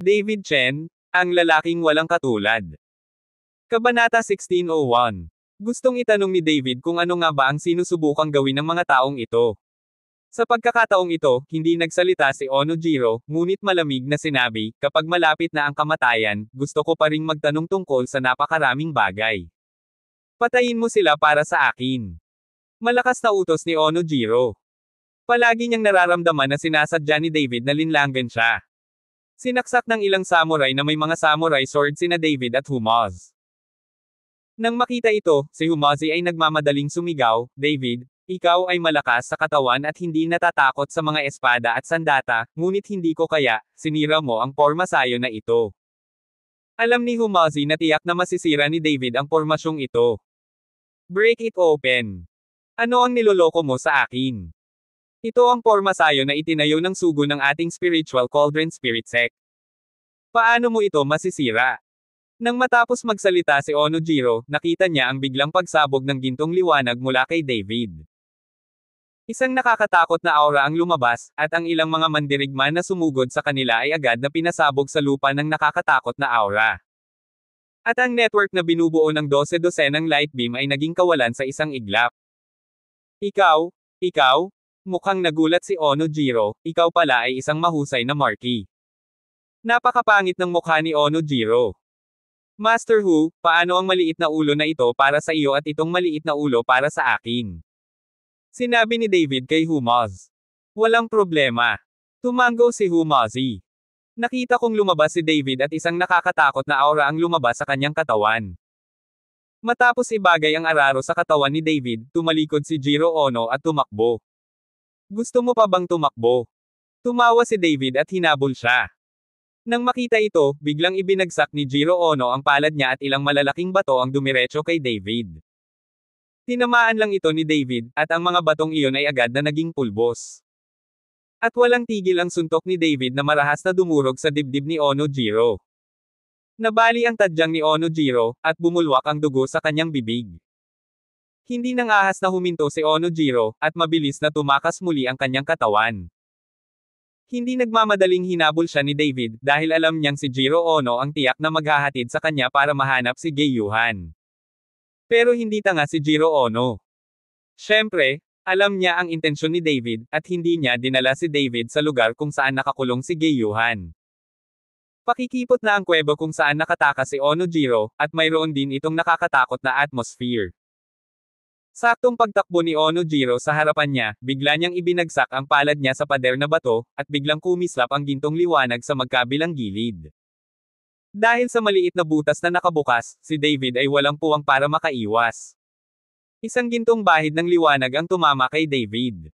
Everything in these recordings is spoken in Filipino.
David Chen, ang lalaking walang katulad. Kabanata 16:01. Gustong itanong ni David kung ano nga ba ang sinusubukang gawin ng mga taong ito. Sa pagkakataong ito, hindi nagsalita si Onojiro, ngunit malamig na sinabi, kapag malapit na ang kamatayan, gusto ko pa ring magtanong tungkol sa napakaraming bagay. Patayin mo sila para sa akin. Malakas na utos ni Onojiro. Palagi niyang nararamdaman na sinasadya ni David na linlangan siya. Sinaksak ng ilang samurai na may mga samurai sword sina David at Humaz. Nang makita ito, si Humazi ay nagmamadaling sumigaw, David, ikaw ay malakas sa katawan at hindi natatakot sa mga espada at sandata, ngunit hindi ko kaya, sinira mo ang pormasayo na ito. Alam ni Humazi na tiyak na masisira ni David ang pormasyong ito. Break it open. Ano ang niloloko mo sa akin? Ito ang pormasayo na itinayo ng sugo ng ating spiritual cauldron spirit sect. Paano mo ito masisira? Nang matapos magsalita si Onojiro, nakita niya ang biglang pagsabog ng gintong liwanag mula kay David. Isang nakakatakot na aura ang lumabas, at ang ilang mga mandirigma na sumugod sa kanila ay agad na pinasabog sa lupa ng nakakatakot na aura. At ang network na binubuo ng 12-dosenang light beam ay naging kawalan sa isang iglap. Ikaw? Mukhang nagulat si Onojiro, ikaw pala ay isang mahusay na marquis. Napakapangit ng mukha ni Onojiro. Master Hu, paano ang maliit na ulo na ito para sa iyo at itong maliit na ulo para sa akin? Sinabi ni David kay Humaz. Walang problema. Tumango si Humazi. Nakita kong lumabas si David at isang nakakatakot na aura ang lumabas sa kanyang katawan. Matapos ibagay ang araro sa katawan ni David, tumalikod si Jiro Ono at tumakbo. Gusto mo pa bang tumakbo? Tumawa si David at hinabol siya. Nang makita ito, biglang ibinagsak ni Jiro Ono ang palad niya at ilang malalaking bato ang dumiretso kay David. Tinamaan lang ito ni David, at ang mga batong iyon ay agad na naging pulbos. At walang tigil ang suntok ni David na marahas na dumurog sa dibdib ni Onojiro. Nabali ang tadyang ni Onojiro, at bumulwak ang dugo sa kanyang bibig. Hindi nang ahas na huminto si Onojiro, at mabilis na tumakas muli ang kanyang katawan. Hindi nagmamadaling hinabol siya ni David, dahil alam niyang si Jiro Ono ang tiyak na maghahatid sa kanya para mahanap si Geiyuhan. Pero hindi tanga si Jiro Ono. Siyempre, alam niya ang intensyon ni David, at hindi niya dinala si David sa lugar kung saan nakakulong si Geiyuhan. Pakikipot na ang kuweba kung saan nakatakas si Onojiro, at mayroon din itong nakakatakot na atmosphere. Saktong pagtakbo ni Onojiro sa harapan niya, bigla niyang ibinagsak ang palad niya sa pader na bato, at biglang kumislap ang gintong liwanag sa magkabilang gilid. Dahil sa maliit na butas na nakabukas, si David ay walang puwang para makaiwas. Isang gintong bahid ng liwanag ang tumama kay David.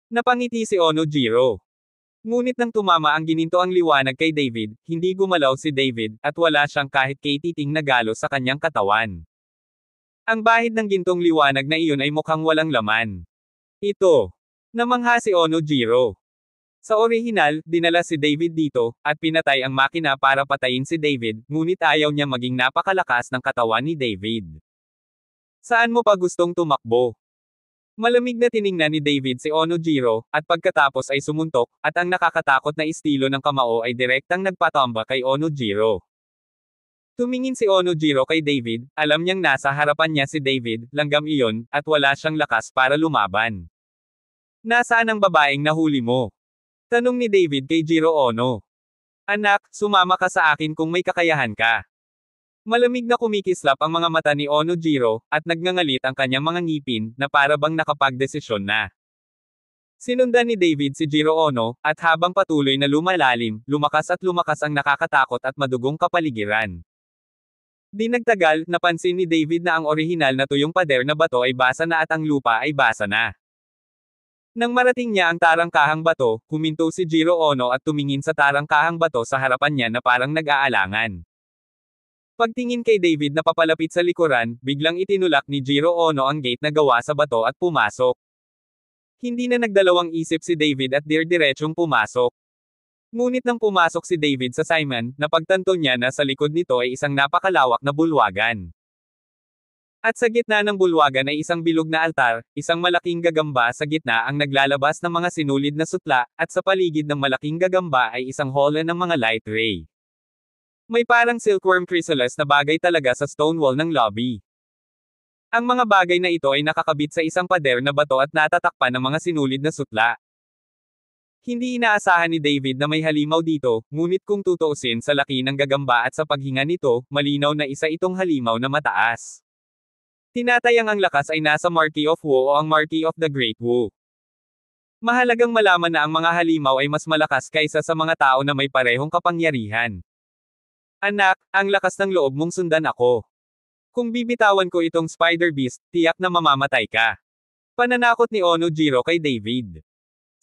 Napangiti si Onojiro. Ngunit nang tumama ang ginintoang liwanag kay David, hindi gumalaw si David, at wala siyang kahit katiting na galo sa kanyang katawan. Ang bahid ng gintong liwanag na iyon ay mukhang walang laman. Ito. Namangha si Onojiro. Sa orihinal, dinala si David dito, at pinatay ang makina para patayin si David, ngunit ayaw niya maging napakalakas ng katawan ni David. Saan mo pa gustong tumakbo? Malamig na tiningnan ni David si Onojiro, at pagkatapos ay sumuntok, at ang nakakatakot na estilo ng kamao ay direktang nagpatamba kay Onojiro. Tumingin si Onojiro kay David, alam niyang nasa harapan niya si David, langgam iyon, at wala siyang lakas para lumaban. Nasaan ang babaeng nahuli mo? Tanong ni David kay Jiro Ono. Anak, sumama ka sa akin kung may kakayahan ka. Malamig na kumikislap ang mga mata ni Onojiro, at nagngangalit ang kanyang mga ngipin, na para bang nakapagdesisyon na. Sinundan ni David si Jiro Ono, at habang patuloy na lumalalim, lumakas ang nakakatakot at madugong kapaligiran. Di nagtagal, napansin ni David na ang orihinal na tuyong pader na bato ay basa na at ang lupa ay basa na. Nang marating niya ang tarangkahang bato, huminto si Jiro Ono at tumingin sa tarangkahang bato sa harapan niya na parang nag-aalangan. Pagtingin kay David na papalapit sa likuran, biglang itinulak ni Jiro Ono ang gate na gawa sa bato at pumasok. Hindi na nagdalawang isip si David at dirdiretsong pumasok. Ngunit nang pumasok si David sa Simon, napagtanto niya na sa likod nito ay isang napakalawak na bulwagan. At sa gitna ng bulwagan ay isang bilog na altar, isang malaking gagamba sa gitna ang naglalabas ng mga sinulid na sutla, at sa paligid ng malaking gagamba ay isang holo ng mga light ray. May parang silkworm chrysalis na bagay talaga sa stone wall ng lobby. Ang mga bagay na ito ay nakakabit sa isang pader na bato at natatakpan ng mga sinulid na sutla. Hindi inaasahan ni David na may halimaw dito, ngunit kung tutuusin sa laki ng gagamba at sa paghinga nito, malinaw na isa itong halimaw na mataas. Tinatayang ang lakas ay nasa Marquis of Wu o ang Marquis of the Great Wu. Mahalagang malaman na ang mga halimaw ay mas malakas kaysa sa mga tao na may parehong kapangyarihan. Anak, ang lakas ng loob mong sundan ako. Kung bibitawan ko itong Spider Beast, tiyak na mamamatay ka. Pananakot ni Onojiro kay David.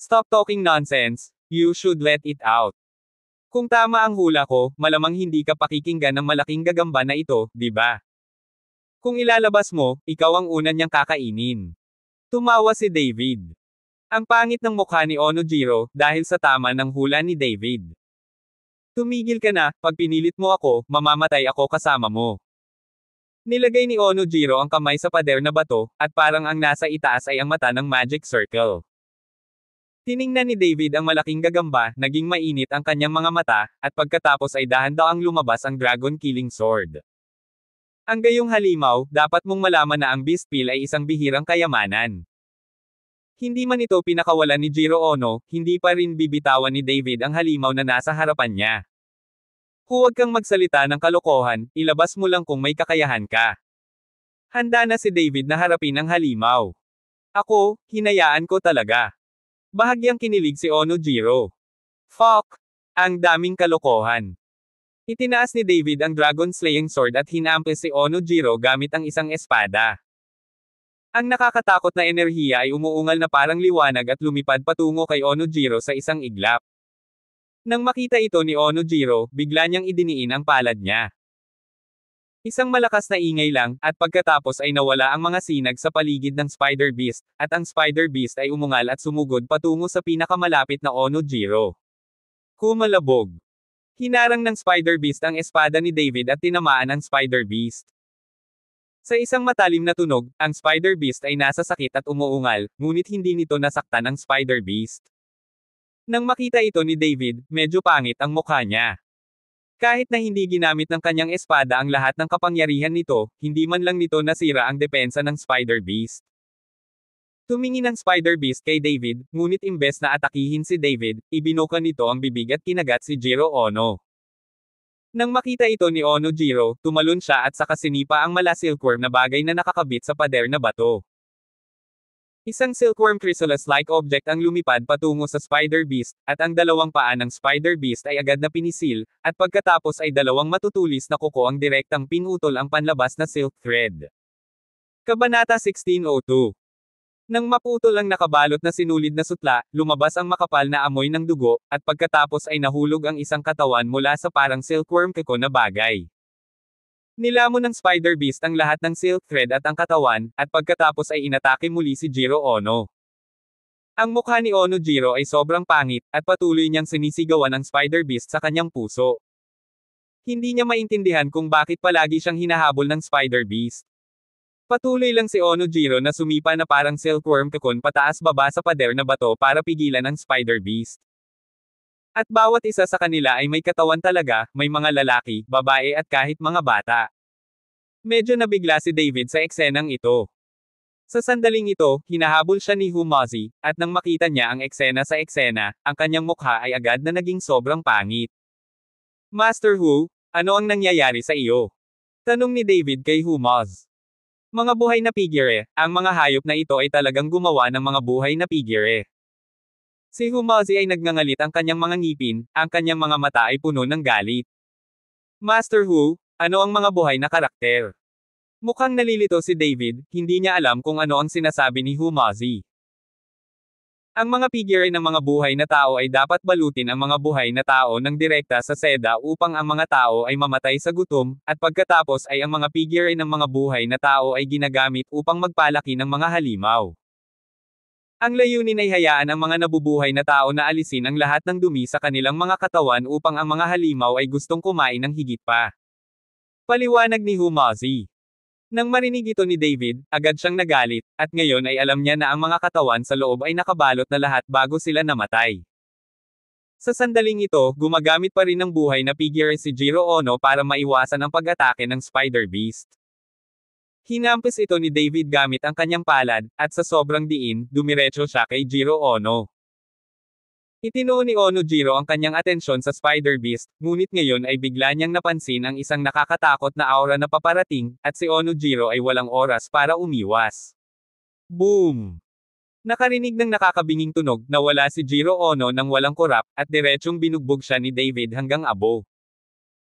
Stop talking nonsense, you should let it out. Kung tama ang hula ko, malamang hindi ka pakikinggan ng malaking gagamba na ito, di ba? Kung ilalabas mo, ikaw ang una niyang kakainin. Tumawa si David. Ang pangit ng mukha ni Onojiro, dahil sa tama ng hula ni David. Tumigil ka na, pag pinilit mo ako, mamamatay ako kasama mo. Nilagay ni Onojiro ang kamay sa pader na bato, at parang ang nasa itaas ay ang mata ng magic circle. Tiningnan ni David ang malaking gagamba, naging mainit ang kanyang mga mata, at pagkatapos ay dahan-daang lumabas ang dragon killing sword. Ang gayong halimaw, dapat mong malaman na ang beast pill ay isang bihirang kayamanan. Hindi man ito pinakawalan ni Jiro Ono, hindi pa rin bibitawan ni David ang halimaw na nasa harapan niya. Huwag kang magsalita ng kalokohan, ilabas mo lang kung may kakayahan ka. Handa na si David na harapin ang halimaw. Ako, hinayaan ko talaga. Bahagyang kinilig si Onojiro. Fuck! Ang daming kalokohan. Itinaas ni David ang Dragon Slaying Sword at hinampis si Onojiro gamit ang isang espada. Ang nakakatakot na enerhiya ay umuungal na parang liwanag at lumipad patungo kay Onojiro sa isang iglap. Nang makita ito ni Onojiro, bigla niyang idiniin ang palad niya. Isang malakas na ingay lang, at pagkatapos ay nawala ang mga sinag sa paligid ng Spider Beast, at ang Spider Beast ay umungal at sumugod patungo sa pinakamalapit na Onojiro. Kumalabog. Hinarang ng Spider Beast ang espada ni David at tinamaan ang Spider Beast. Sa isang matalim na tunog, ang Spider Beast ay nasa sakit at umuungal, ngunit hindi nito nasaktan ang Spider Beast. Nang makita ito ni David, medyo pangit ang mukha niya. Kahit na hindi ginamit ng kanyang espada ang lahat ng kapangyarihan nito, hindi man lang nito nasira ang depensa ng Spider Beast. Tumingin ang Spider Beast kay David, ngunit imbes na atakihin si David, ibinuka nito ang bibig at kinagat si Jiro Ono. Nang makita ito ni Onojiro, tumalon siya at saka sinipa ang mala silkworm na bagay na nakakabit sa pader na bato. Isang silkworm chrysalis-like object ang lumipad patungo sa Spider Beast, at ang dalawang paa ng Spider Beast ay agad na pinisil, at pagkatapos ay dalawang matutulis na kuko ang direktang pinutol ang panlabas na silk thread. Kabanata 1602. Nang maputol ang nakabalot na sinulid na sutla, lumabas ang makapal na amoy ng dugo, at pagkatapos ay nahulog ang isang katawan mula sa parang silkworm kuko na bagay. Nilamon ng Spider Beast ang lahat ng silk thread at ang katawan, at pagkatapos ay inatake muli si Jiro Ono. Ang mukha ni Onojiro ay sobrang pangit, at patuloy niyang sinisigawan ang Spider Beast sa kanyang puso. Hindi niya maintindihan kung bakit palagi siyang hinahabol ng Spider Beast. Patuloy lang si Onojiro na sumipa na parang silkworm cocoon pataas-baba sa pader na bato para pigilan ang Spider Beast. At bawat isa sa kanila ay may katawan talaga, may mga lalaki, babae at kahit mga bata. Medyo nabigla si David sa eksenang ito. Sa sandaling ito, hinahabol siya ni Humazi, at nang makita niya ang eksena sa eksena, ang kanyang mukha ay agad na naging sobrang pangit. Master Hu, ano ang nangyayari sa iyo? Tanong ni David kay Humaz. Mga buhay na figure, ang mga hayop na ito ay talagang gumawa ng mga buhay na figure. Si Humazi ay nagngangalit ang kanyang mga ngipin, ang kanyang mga mata ay puno ng galit. Master Hu, ano ang mga buhay na karakter? Mukhang nalilito si David, hindi niya alam kung ano ang sinasabi ni Humazi. Ang mga figure ng mga buhay na tao ay dapat balutin ang mga buhay na tao ng direkta sa seda upang ang mga tao ay mamatay sa gutom, at pagkatapos ay ang mga figure ng mga buhay na tao ay ginagamit upang magpalaki ng mga halimaw. Ang layunin ay hayaan ang mga nabubuhay na tao na alisin ang lahat ng dumi sa kanilang mga katawan upang ang mga halimaw ay gustong kumain ng higit pa. Paliwanag ni Humazi. Nang marinig ito ni David, agad siyang nagalit, at ngayon ay alam niya na ang mga katawan sa loob ay nakabalot na lahat bago sila namatay. Sa sandaling ito, gumagamit pa rin ng buhay na figure si Jiro Ono para maiwasan ang pag-atake ng Spider Beast. Hinampis ito ni David gamit ang kanyang palad, at sa sobrang diin, dumiretso siya kay Jiro Ono. Itinuon ni Ono Jiro ang kanyang atensyon sa Spider Beast, ngunit ngayon ay bigla niyang napansin ang isang nakakatakot na aura na paparating, at si Ono Jiro ay walang oras para umiwas. Boom! Nakarinig ng nakakabinging tunog, nawala si Jiro Ono nang walang kurap, at diretsyong binugbog siya ni David hanggang abo.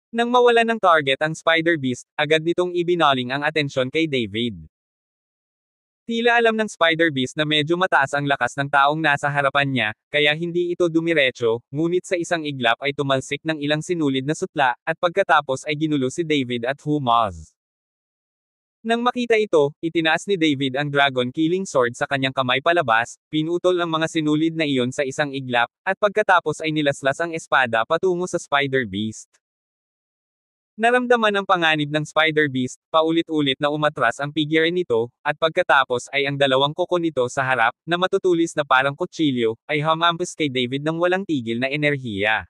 Nang mawala ng target ang Spider Beast, agad nitong ibinaling ang atensyon kay David. Tila alam ng Spider Beast na medyo mataas ang lakas ng taong nasa harapan niya, kaya hindi ito dumiretso, ngunit sa isang iglap ay tumalsik ng ilang sinulid na sutla, at pagkatapos ay ginulo si David at Humaz. Nang makita ito, itinaas ni David ang Dragon Killing Sword sa kanyang kamay palabas, pinutol ang mga sinulid na iyon sa isang iglap, at pagkatapos ay nilaslas ang espada patungo sa Spider Beast. Naramdaman ng panganib ng Spider Beast, paulit-ulit na umatras ang figure nito, at pagkatapos ay ang dalawang kuko nito sa harap, na matutulis na parang kutsilyo, ay humampis kay David ng walang tigil na enerhiya.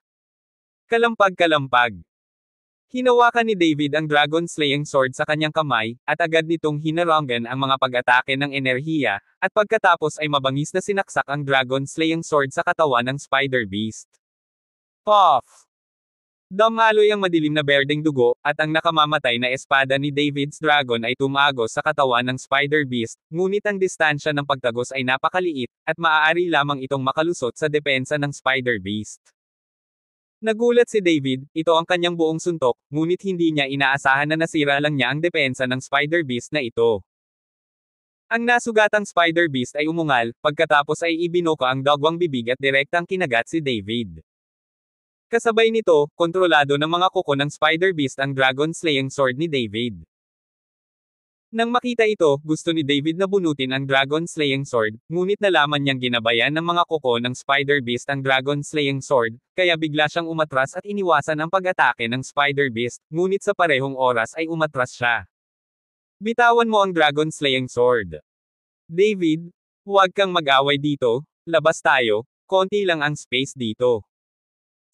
Kalampag-kalampag. Hinawakan ni David ang Dragon Slaying Sword sa kanyang kamay, at agad nitong hinarangan ang mga pag-atake ng enerhiya, at pagkatapos ay mabangis na sinaksak ang Dragon Slaying Sword sa katawan ng Spider Beast. Puff! Damaloy ang madilim na berdeng dugo, at ang nakamamatay na espada ni David's Dragon ay tumagos sa katawan ng Spider Beast, ngunit ang distansya ng pagtagos ay napakaliit, at maaari lamang itong makalusot sa depensa ng Spider Beast. Nagulat si David, ito ang kanyang buong suntok, ngunit hindi niya inaasahan na nasira lang niya ang depensa ng Spider Beast na ito. Ang nasugatang Spider Beast ay umungal, pagkatapos ay ibinuka ang dagwang bibig at direktang kinagat si David. Kasabay nito, kontrolado ng mga kuko ng Spider Beast ang Dragon Slaying Sword ni David. Nang makita ito, gusto ni David na bunutin ang Dragon Slaying Sword, ngunit nalaman niyang ginabayan ng mga kuko ng Spider Beast ang Dragon Slaying Sword, kaya bigla siyang umatras at iniwasan ang pag-atake ng Spider Beast, ngunit sa parehong oras ay umatras siya. Bitawan mo ang Dragon Slaying Sword. David, huwag kang mag-away dito, labas tayo, konti lang ang space dito.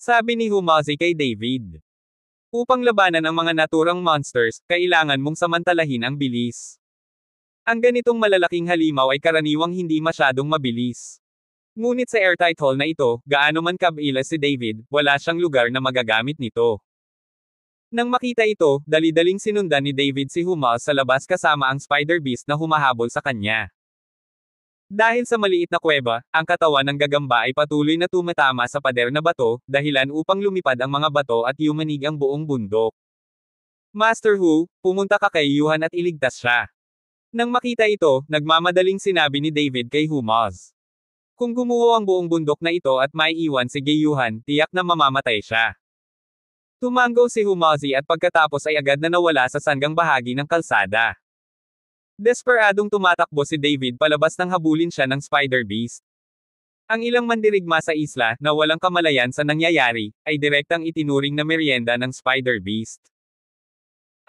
Sabi ni Humazi kay David. Upang labanan ang mga naturang monsters, kailangan mong samantalahin ang bilis. Ang ganitong malalaking halimaw ay karaniwang hindi masyadong mabilis. Ngunit sa airtight hall na ito, gaano man kabila si David, wala siyang lugar na magagamit nito. Nang makita ito, dali-daling sinundan ni David si Humaz sa labas kasama ang Spider Beast na humahabol sa kanya. Dahil sa maliit na kuweba, ang katawan ng gagamba ay patuloy na tumatama sa pader na bato, dahilan upang lumipad ang mga bato at yumanig ang buong bundok. Master Hu, pumunta ka kay Yuhan at iligtas siya. Nang makita ito, nagmamadaling sinabi ni David kay Humaz. Kung gumuho ang buong bundok na ito at maiiwan si Yuhan, tiyak na mamamatay siya. Tumango si Humazi at pagkatapos ay agad na nawala sa sanggang bahagi ng kalsada. Desperadong tumatakbo si David palabas nang habulin siya ng Spider Beast. Ang ilang mandirigma sa isla, na walang kamalayan sa nangyayari, ay direktang itinuring na merienda ng Spider Beast.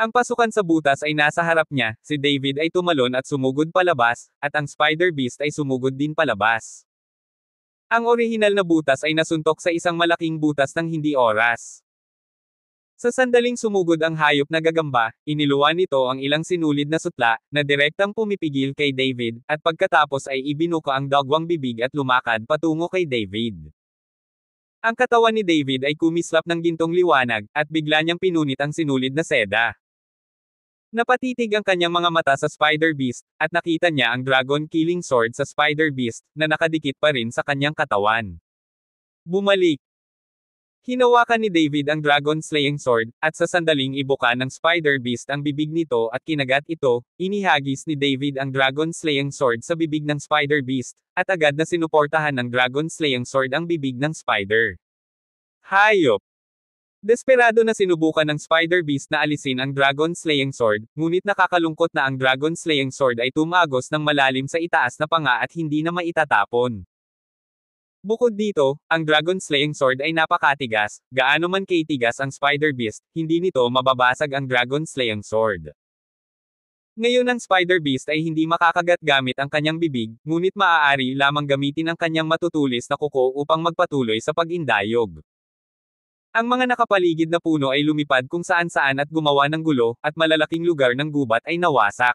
Ang pasukan sa butas ay nasa harap niya, si David ay tumalon at sumugod palabas, at ang Spider Beast ay sumugod din palabas. Ang orihinal na butas ay nasuntok sa isang malaking butas ng hindi oras. Sa sandaling sumugod ang hayop na gagamba, iniluwan nito ang ilang sinulid na sutla, na direktang pumipigil kay David, at pagkatapos ay ibinuka ang dagwang bibig at lumakad patungo kay David. Ang katawan ni David ay kumislap ng gintong liwanag, at bigla niyang pinunit ang sinulid na seda. Napatitig ang kanyang mga mata sa Spider Beast, at nakita niya ang Dragon Killing Sword sa Spider Beast, na nakadikit pa rin sa kanyang katawan. Bumalik. Hinawakan ni David ang Dragon Slaying Sword, at sa sandaling ibuka ng Spider Beast ang bibig nito at kinagat ito, inihagis ni David ang Dragon Slaying Sword sa bibig ng Spider Beast, at agad na sinuportahan ng Dragon Slaying Sword ang bibig ng Spider. Hayop! Desperado na sinubukan ng Spider Beast na alisin ang Dragon Slaying Sword, ngunit nakakalungkot na ang Dragon Slaying Sword ay tumagos ng malalim sa itaas na panga at hindi na maitatapon. Bukod dito, ang Dragon Slaying Sword ay napakatigas, gaano man kaitigas ang Spider Beast, hindi nito mababasag ang Dragon Slaying Sword. Ngayon ang Spider Beast ay hindi makakagat gamit ang kanyang bibig, ngunit maaari lamang gamitin ang kanyang matutulis na kuko upang magpatuloy sa pag-indayog. Ang mga nakapaligid na puno ay lumipad kung saan-saan at gumawa ng gulo, at malalaking lugar ng gubat ay nawasak.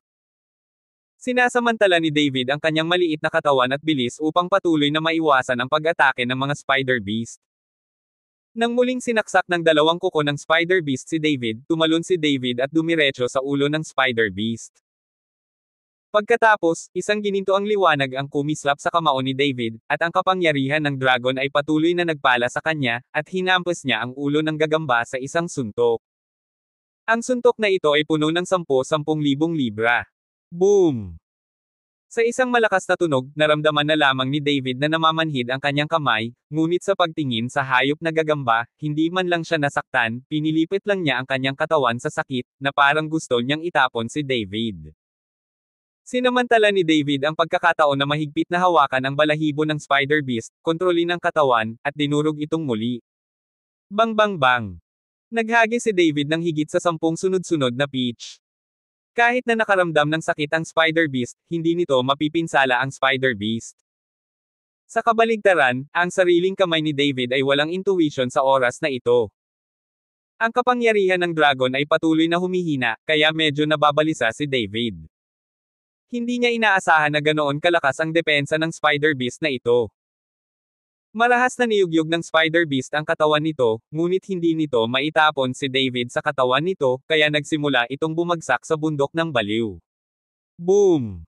Sinasamantala ni David ang kanyang maliit na katawan at bilis upang patuloy na maiwasan ang pag-atake ng mga Spider Beast. Nang muling sinaksak ng dalawang kuko ng Spider Beast si David, tumalon si David at dumiretso sa ulo ng Spider Beast. Pagkatapos, isang gininto ang liwanag ang kumislap sa kamao ni David, at ang kapangyarihan ng dragon ay patuloy na nagpala sa kanya, at hinampas niya ang ulo ng gagamba sa isang suntok. Ang suntok na ito ay puno ng 10,000 libra. Boom! Sa isang malakas na tunog, naramdaman na lamang ni David na namamanhid ang kanyang kamay, ngunit sa pagtingin sa hayop na gagamba, hindi man lang siya nasaktan, pinilipit lang niya ang kanyang katawan sa sakit, na parang gusto niyang itapon si David. Sinamantala ni David ang pagkakataon na mahigpit na hawakan ang balahibo ng Spider Beast, kontrolin ang katawan, at dinurog itong muli. Bang bang bang! Naghagi si David ng higit sa 10 sunod-sunod na pitch. Kahit na nakaramdam ng sakit ang Spider Beast, hindi nito mapipinsala ang Spider Beast. Sa kabaligtaran, ang sariling kamay ni David ay walang intuition sa oras na ito. Ang kapangyarihan ng dragon ay patuloy na humihina, kaya medyo nababalisa si David. Hindi niya inaasahan na ganoon kalakas ang depensa ng Spider Beast na ito. Marahas na niyugyug ng Spider Beast ang katawan nito, ngunit hindi nito maitapon si David sa katawan nito, kaya nagsimula itong bumagsak sa bundok ng baliw. Boom!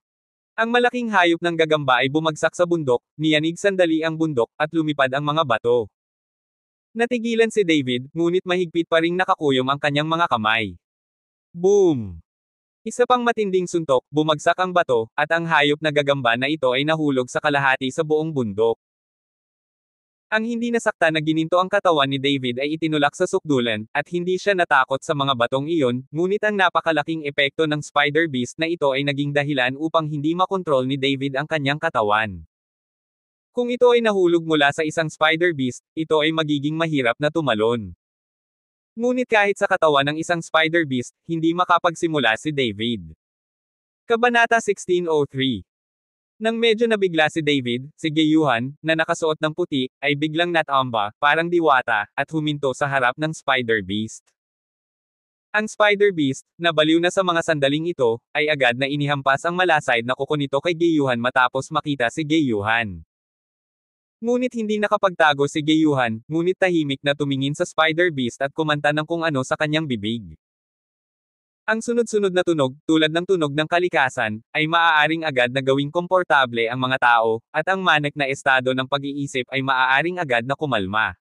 Ang malaking hayop ng gagamba ay bumagsak sa bundok, niyanig sandali ang bundok, at lumipad ang mga bato. Natigilan si David, ngunit mahigpit pa ring nakakuyom ang kanyang mga kamay. Boom! Isa pang matinding suntok, bumagsak ang bato, at ang hayop na gagamba na ito ay nahulog sa kalahati sa buong bundok. Ang hindi nasaktan na gininto ang katawan ni David ay itinulak sa sukdulan, at hindi siya natakot sa mga batong iyon, ngunit ang napakalaking epekto ng Spider Beast na ito ay naging dahilan upang hindi makontrol ni David ang kanyang katawan. Kung ito ay nahulog mula sa isang Spider Beast, ito ay magiging mahirap na tumalon. Ngunit kahit sa katawan ng isang Spider Beast, hindi makapagsimula si David. Kabanata 1603. Nang medyo nabigla si David, si Gayuhan, na nakasuot ng puti, ay biglang natamba, parang diwata, at huminto sa harap ng Spider Beast. Ang Spider Beast, na baliw na sa mga sandaling ito, ay agad na inihampas ang malasayd na kuko nito kay Gayuhan matapos makita si Gayuhan. Ngunit hindi nakapagtago si Gayuhan, ngunit tahimik na tumingin sa Spider Beast at kumanta ng kung ano sa kanyang bibig. Ang sunod-sunod na tunog, tulad ng tunog ng kalikasan, ay maaaring agad na gawing komportable ang mga tao, at ang manik na estado ng pag-iisip ay maaaring agad na kumalma.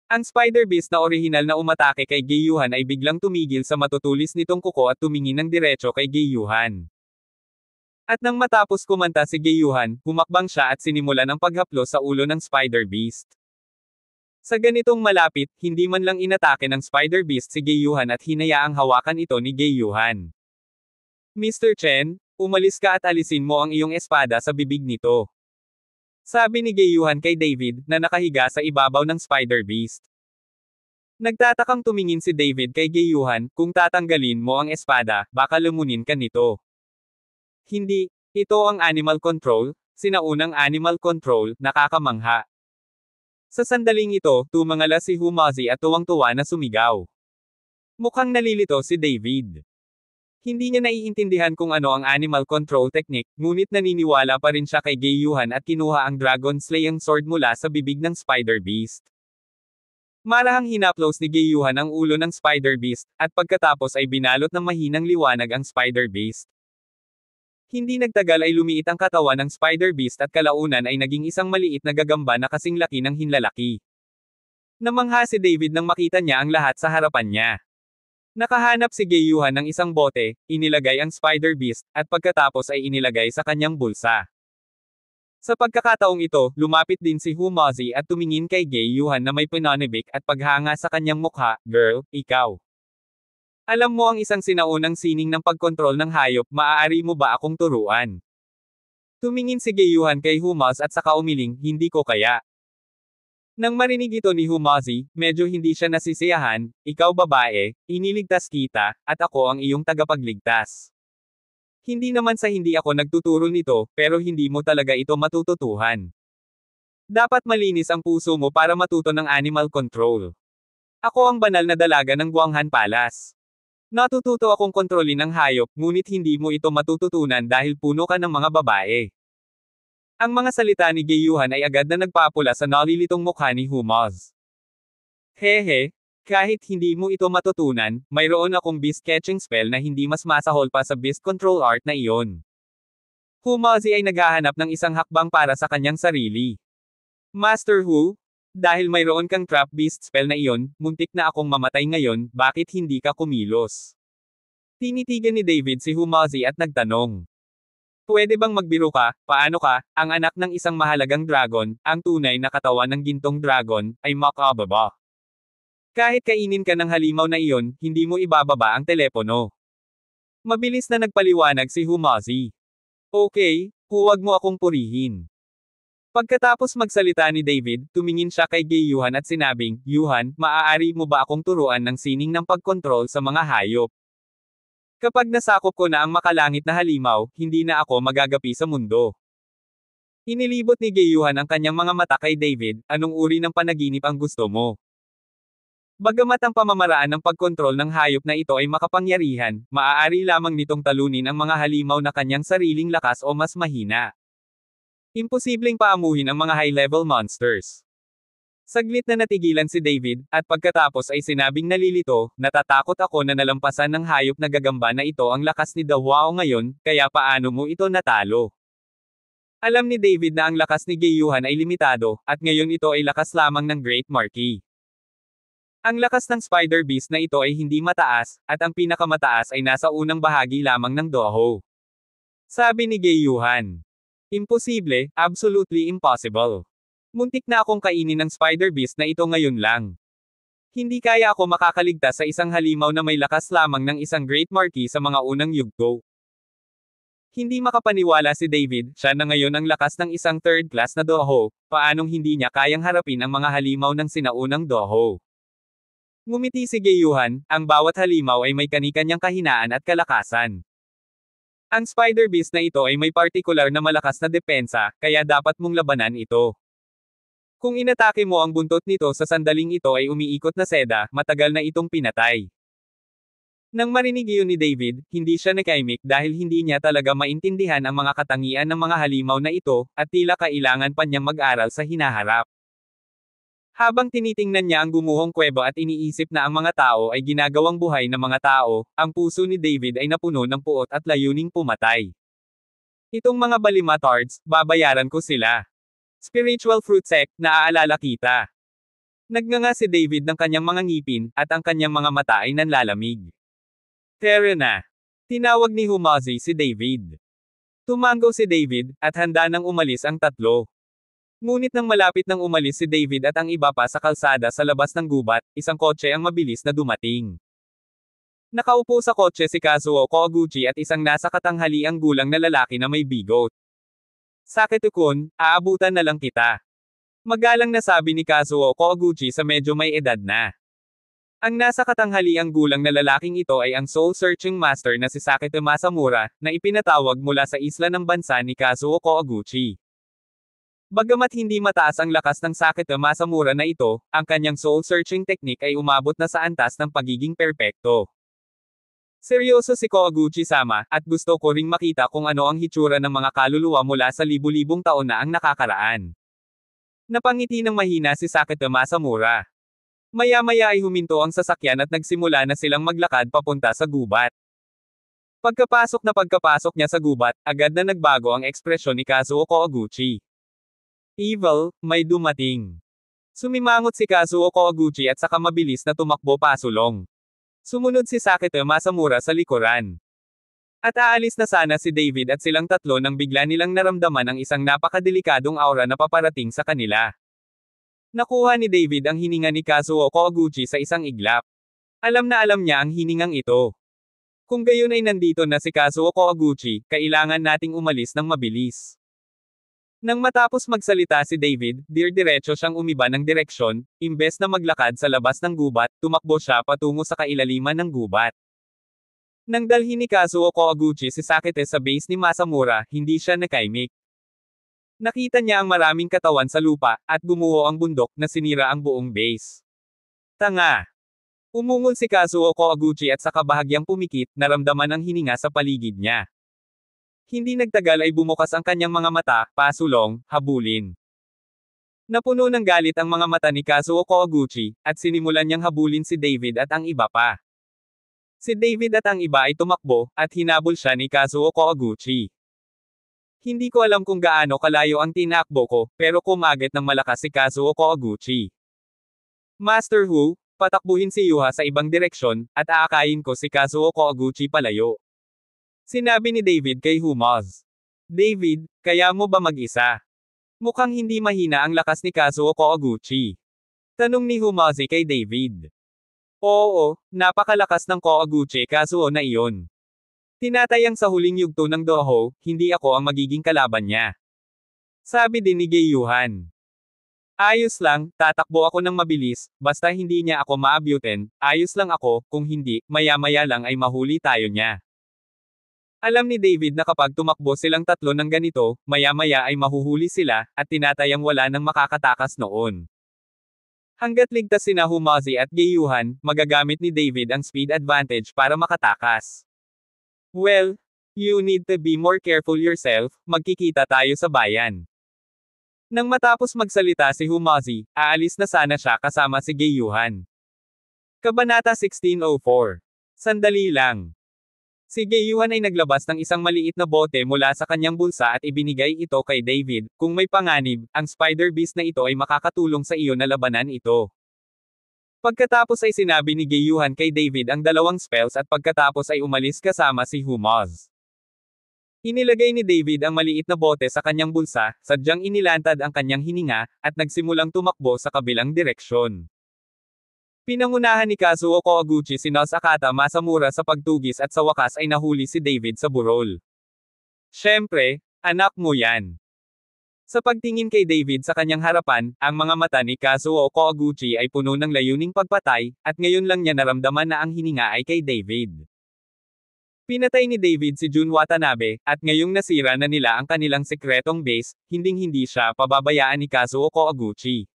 Ang Spider Beast na orihinal na umatake kay Gayuhan ay biglang tumigil sa matutulis nitong kuko at tumingin ng diretso kay Gayuhan. At nang matapos kumanta si Gayuhan, humakbang siya at sinimulan ang paghaplos sa ulo ng Spider Beast. Sa ganitong malapit, hindi man lang inatake ng Spider Beast si Gayuhan at hinayaang hawakan ito ni Gayuhan. Mr. Chen, umalis ka at alisin mo ang iyong espada sa bibig nito. Sabi ni Gayuhan kay David, na nakahiga sa ibabaw ng Spider Beast. Nagtatakang tumingin si David kay Gayuhan, kung tatanggalin mo ang espada, baka lumunin ka nito. Hindi, ito ang animal control, sinaunang animal control, nakakamangha. Sa sandaling ito, tumangala si Humazi at tuwang-tuwa na sumigaw. Mukhang nalilito si David. Hindi niya naiintindihan kung ano ang animal control technique, ngunit naniniwala pa rin siya kay Gayuhan at kinuha ang Dragon Slaying Sword mula sa bibig ng Spider Beast. Marahang hinaplos ni Gayuhan ang ulo ng Spider Beast, at pagkatapos ay binalot ng mahinang liwanag ang Spider Beast. Hindi nagtagal ay lumiit ang katawan ng Spider Beast at kalaunan ay naging isang maliit na gagamba na kasing laki ng hinlalaki. Namangha si David nang makita niya ang lahat sa harapan niya. Nakahanap si Gayuhan ng isang bote, inilagay ang Spider Beast, at pagkatapos ay inilagay sa kanyang bulsa. Sa pagkakataong ito, lumapit din si Humazi at tumingin kay Gayuhan na may pananibik at paghanga sa kanyang mukha, "Girl, ikaw. Alam mo ang isang sinaunang sining ng pagkontrol ng hayop, maaari mo ba akong turuan?" Tumingin si Gayuhan kay Humaz at saka umiling, "Hindi ko kaya." Nang marinig ito ni Humazi, medyo hindi siya nasisiyahan, "Ikaw babae, iniligtas kita, at ako ang iyong tagapagligtas. Hindi naman sa hindi ako nagtuturo nito, pero hindi mo talaga ito matututuhan. Dapat malinis ang puso mo para matuto ng animal control. Ako ang banal na dalaga ng Guanghan Palace. Natututo akong kontrolin ang hayop, ngunit hindi mo ito matututunan dahil puno ka ng mga babae. Ang mga salita ni Gayuhan ay agad na nagpapula sa nalilitong mukha ni Humaz. Hehe, kahit hindi mo ito matutunan, mayroon akong beast catching spell na hindi mas masahol pa sa beast control art na iyon. Humazi ay naghahanap ng isang hakbang para sa kanyang sarili. Master Hu, dahil mayroon kang trap beast spell na iyon, muntik na akong mamatay ngayon, bakit hindi ka kumilos? Tinitigan ni David si Humazi at nagtanong. Pwede bang magbiro ka, paano ka, ang anak ng isang mahalagang dragon, ang tunay na katawan ng gintong dragon, ay makababa. Kahit kainin ka ng halimaw na iyon, hindi mo ibababa ang telepono. Mabilis na nagpaliwanag si Humazi. Okay, huwag mo akong purihin. Pagkatapos magsalita ni David, tumingin siya kay Gayuhan at sinabing, Yuhan, maaari mo ba akong turuan ng sining ng pagkontrol sa mga hayop? Kapag nasakop ko na ang makalangit na halimaw, hindi na ako magagapi sa mundo. Inilibot ni Gayuhan ang kanyang mga mata kay David, anong uri ng panaginip ang gusto mo? Bagamat ang pamamaraan ng pagkontrol ng hayop na ito ay makapangyarihan, maaari lamang nitong talunin ang mga halimaw na kanyang sariling lakas o mas mahina. Imposibleng paamuhin ang mga high-level monsters. Saglit na natigilan si David, at pagkatapos ay sinabing nalilito, natatakot ako na nalampasan ng hayop na gagamba na ito ang lakas ni Dawao ngayon, kaya paano mo ito natalo? Alam ni David na ang lakas ni Gayuhan ay limitado, at ngayon ito ay lakas lamang ng Great Marquis. Ang lakas ng Spider Beast na ito ay hindi mataas, at ang pinakamataas ay nasa unang bahagi lamang ng Doho. Sabi ni Gayuhan. Imposible, absolutely impossible. Muntik na akong kainin ng Spider Beast na ito ngayon lang. Hindi kaya ako makakaligtas sa isang halimaw na may lakas lamang ng isang Great Marquis sa mga unang yugto. Hindi makapaniwala si David, siya na ngayon ang lakas ng isang third class na Doho, paanong hindi niya kayang harapin ang mga halimaw ng sinaunang Doho. Ngumiti si Gayuhan, ang bawat halimaw ay may kani-kanyang kahinaan at kalakasan. Ang Spider Beast na ito ay may partikular na malakas na depensa, kaya dapat mong labanan ito. Kung inatake mo ang buntot nito sa sandaling ito ay umiikot na seda, matagal na itong pinatay. Nang marinig iyon ni David, hindi siya nakaimik dahil hindi niya talaga maintindihan ang mga katangian ng mga halimaw na ito, at tila kailangan pa niyang mag-aral sa hinaharap. Habang tinitingnan niya ang gumuhong kuweba at iniisip na ang mga tao ay ginagawang buhay ng mga tao, ang puso ni David ay napuno ng puot at layuning pumatay. Itong mga balimatards, babayaran ko sila. Spiritual fruit sect, naaalala kita. Nagnganga si David ng kanyang mga ngipin, at ang kanyang mga mata ay nanlalamig. Tara na. Tinawag ni Humazi si David. Tumango si David, at handa nang umalis ang tatlo. Ngunit nang malapit nang umalis si David at ang iba pa sa kalsada sa labas ng gubat, isang kotse ang mabilis na dumating. Nakaupo sa kotse si Kazuo Koguchi at isang nasa katanghaliang gulang na lalaki na may bigot. Sakit-kun, aabutan na lang kita. Magalang na sabi ni Kazuo Koguchi sa medyo may edad na. Ang nasa katanghaliang gulang na lalaking ito ay ang soul-searching master na si Sakete Masamura, na ipinatawag mula sa isla ng bansa ni Kazuo Koguchi. Bagamat hindi mataas ang lakas ng Sakete Masamura na ito, ang kanyang soul-searching technique ay umabot na sa antas ng pagiging perpekto. Seryoso si Koguchi-sama, at gusto ko ring makita kung ano ang hitsura ng mga kaluluwa mula sa libu-libong taon na ang nakakaraan. Napangiti ng mahina si Sakete Masamura. Maya-maya ay huminto ang sasakyan at nagsimula na silang maglakad papunta sa gubat. Pagkapasok niya sa gubat, agad na nagbago ang ekspresyon ni Kazuo Koguchi. Evil, may dumating. Sumimangot si Kazuo Koguchi at saka mabilis na tumakbo pasulong. Sumunod si Sakete Masamura sa likuran. At aalis na sana si David at silang tatlo nang bigla nilang naramdaman ang isang napakadelikadong aura na paparating sa kanila. Nakuha ni David ang hininga ni Kazuo Koguchi sa isang iglap. Alam na alam niya ang hiningang ito. Kung gayon ay nandito na si Kazuo Koguchi, kailangan nating umalis ng mabilis. Nang matapos magsalita si David, diretso siyang umiba ng direksyon, imbes na maglakad sa labas ng gubat, tumakbo siya patungo sa kailaliman ng gubat. Nang dalhin ni Kazuo Koguchi si Sakete sa base ni Masamura, hindi siya nakaimik. Nakita niya ang maraming katawan sa lupa, at gumuho ang bundok na sinira ang buong base. Tanga! Umungol si Kazuo Koguchi at sa kabahagyang pumikit, naramdaman ang hininga sa paligid niya. Hindi nagtagal ay bumukas ang kanyang mga mata, pasulong, habulin. Napuno ng galit ang mga mata ni Kazuo Koguchi, at sinimulan niyang habulin si David at ang iba pa. Si David at ang iba ay tumakbo, at hinabol siya ni Kazuo Koguchi. Hindi ko alam kung gaano kalayo ang tinakbo ko, pero kumagat ng malakas si Kazuo Koguchi. Master Hu, patakbuhin si Yuha sa ibang direksyon, at aakayin ko si Kazuo Koguchi palayo. Sinabi ni David kay Humaz. David, kaya mo ba mag-isa? Mukhang hindi mahina ang lakas ni Kazuo Koguchi. Tanong ni Humazi kay David. Oo, napakalakas ng Koguchi Kazuo na iyon. Tinatayang sa huling yugto ng Doho, hindi ako ang magiging kalaban niya. Sabi din ni Geiyuhan. Ayos lang, tatakbo ako ng mabilis, basta hindi niya ako maabutin, ayos lang ako, kung hindi, maya-maya lang ay mahuli tayo niya. Alam ni David na kapag tumakbo silang tatlo ng ganito, maya-maya ay mahuhuli sila, at tinatayang wala nang makakatakas noon. Hanggat ligtas sina Humazi at Geiyuhan, magagamit ni David ang speed advantage para makatakas. Well, you need to be more careful yourself, magkikita tayo sa bayan. Nang matapos magsalita si Humazi, aalis na sana siya kasama si Geiyuhan. Kabanata 1604. Sandali lang. Si Geiyuhan ay naglabas ng isang maliit na bote mula sa kanyang bulsa at ibinigay ito kay David. Kung may panganib, ang Spider Beast na ito ay makakatulong sa iyo na labanan ito. Pagkatapos ay sinabi ni Geiyuhan kay David ang dalawang spells at pagkatapos ay umalis kasama si Humaz. Inilagay ni David ang maliit na bote sa kanyang bulsa, sadyang inilantad ang kanyang hininga, at nagsimulang tumakbo sa kabilang direksyon. Pinangunahan ni Kazuo Koguchi si Nosakata Masamura sa pagtugis at sa wakas ay nahuli si David sa burol. Siyempre, anak mo yan. Sa pagtingin kay David sa kanyang harapan, ang mga mata ni Kazuo Koguchi ay puno ng layuning pagpatay, at ngayon lang niya naramdaman na ang hininga ay kay David. Pinatay ni David si Jun Watanabe, at ngayong nasira na nila ang kanilang sekretong base, hinding-hindi siya pababayaan ni Kazuo Koguchi.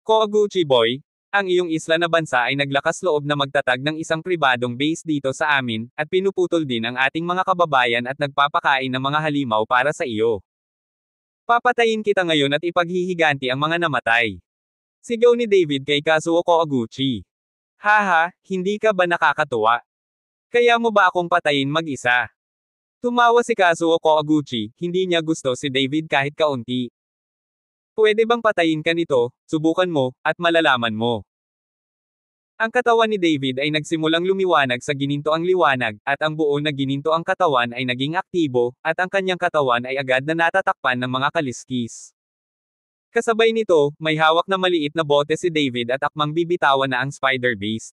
Koguchi boy, ang iyong isla na bansa ay naglakas loob na magtatag ng isang pribadong base dito sa amin, at pinuputol din ang ating mga kababayan at nagpapakain ng mga halimaw para sa iyo. Papatayin kita ngayon at ipaghihiganti ang mga namatay. Sigaw ni David kay Kazuo Koguchi. Haha, hindi ka ba nakakatuwa? Kaya mo ba akong patayin mag-isa? Tumawa si Kazuo Koguchi, hindi niya gusto si David kahit kaunti. Pwede bang patayin ka nito, subukan mo, at malalaman mo. Ang katawan ni David ay nagsimulang lumiwanag sa ginintoang liwanag, at ang buo na ginintoang katawan ay naging aktibo, at ang kanyang katawan ay agad na natatakpan ng mga kaliskis. Kasabay nito, may hawak na maliit na bote si David at akmang bibitawan na ang Spider Beast.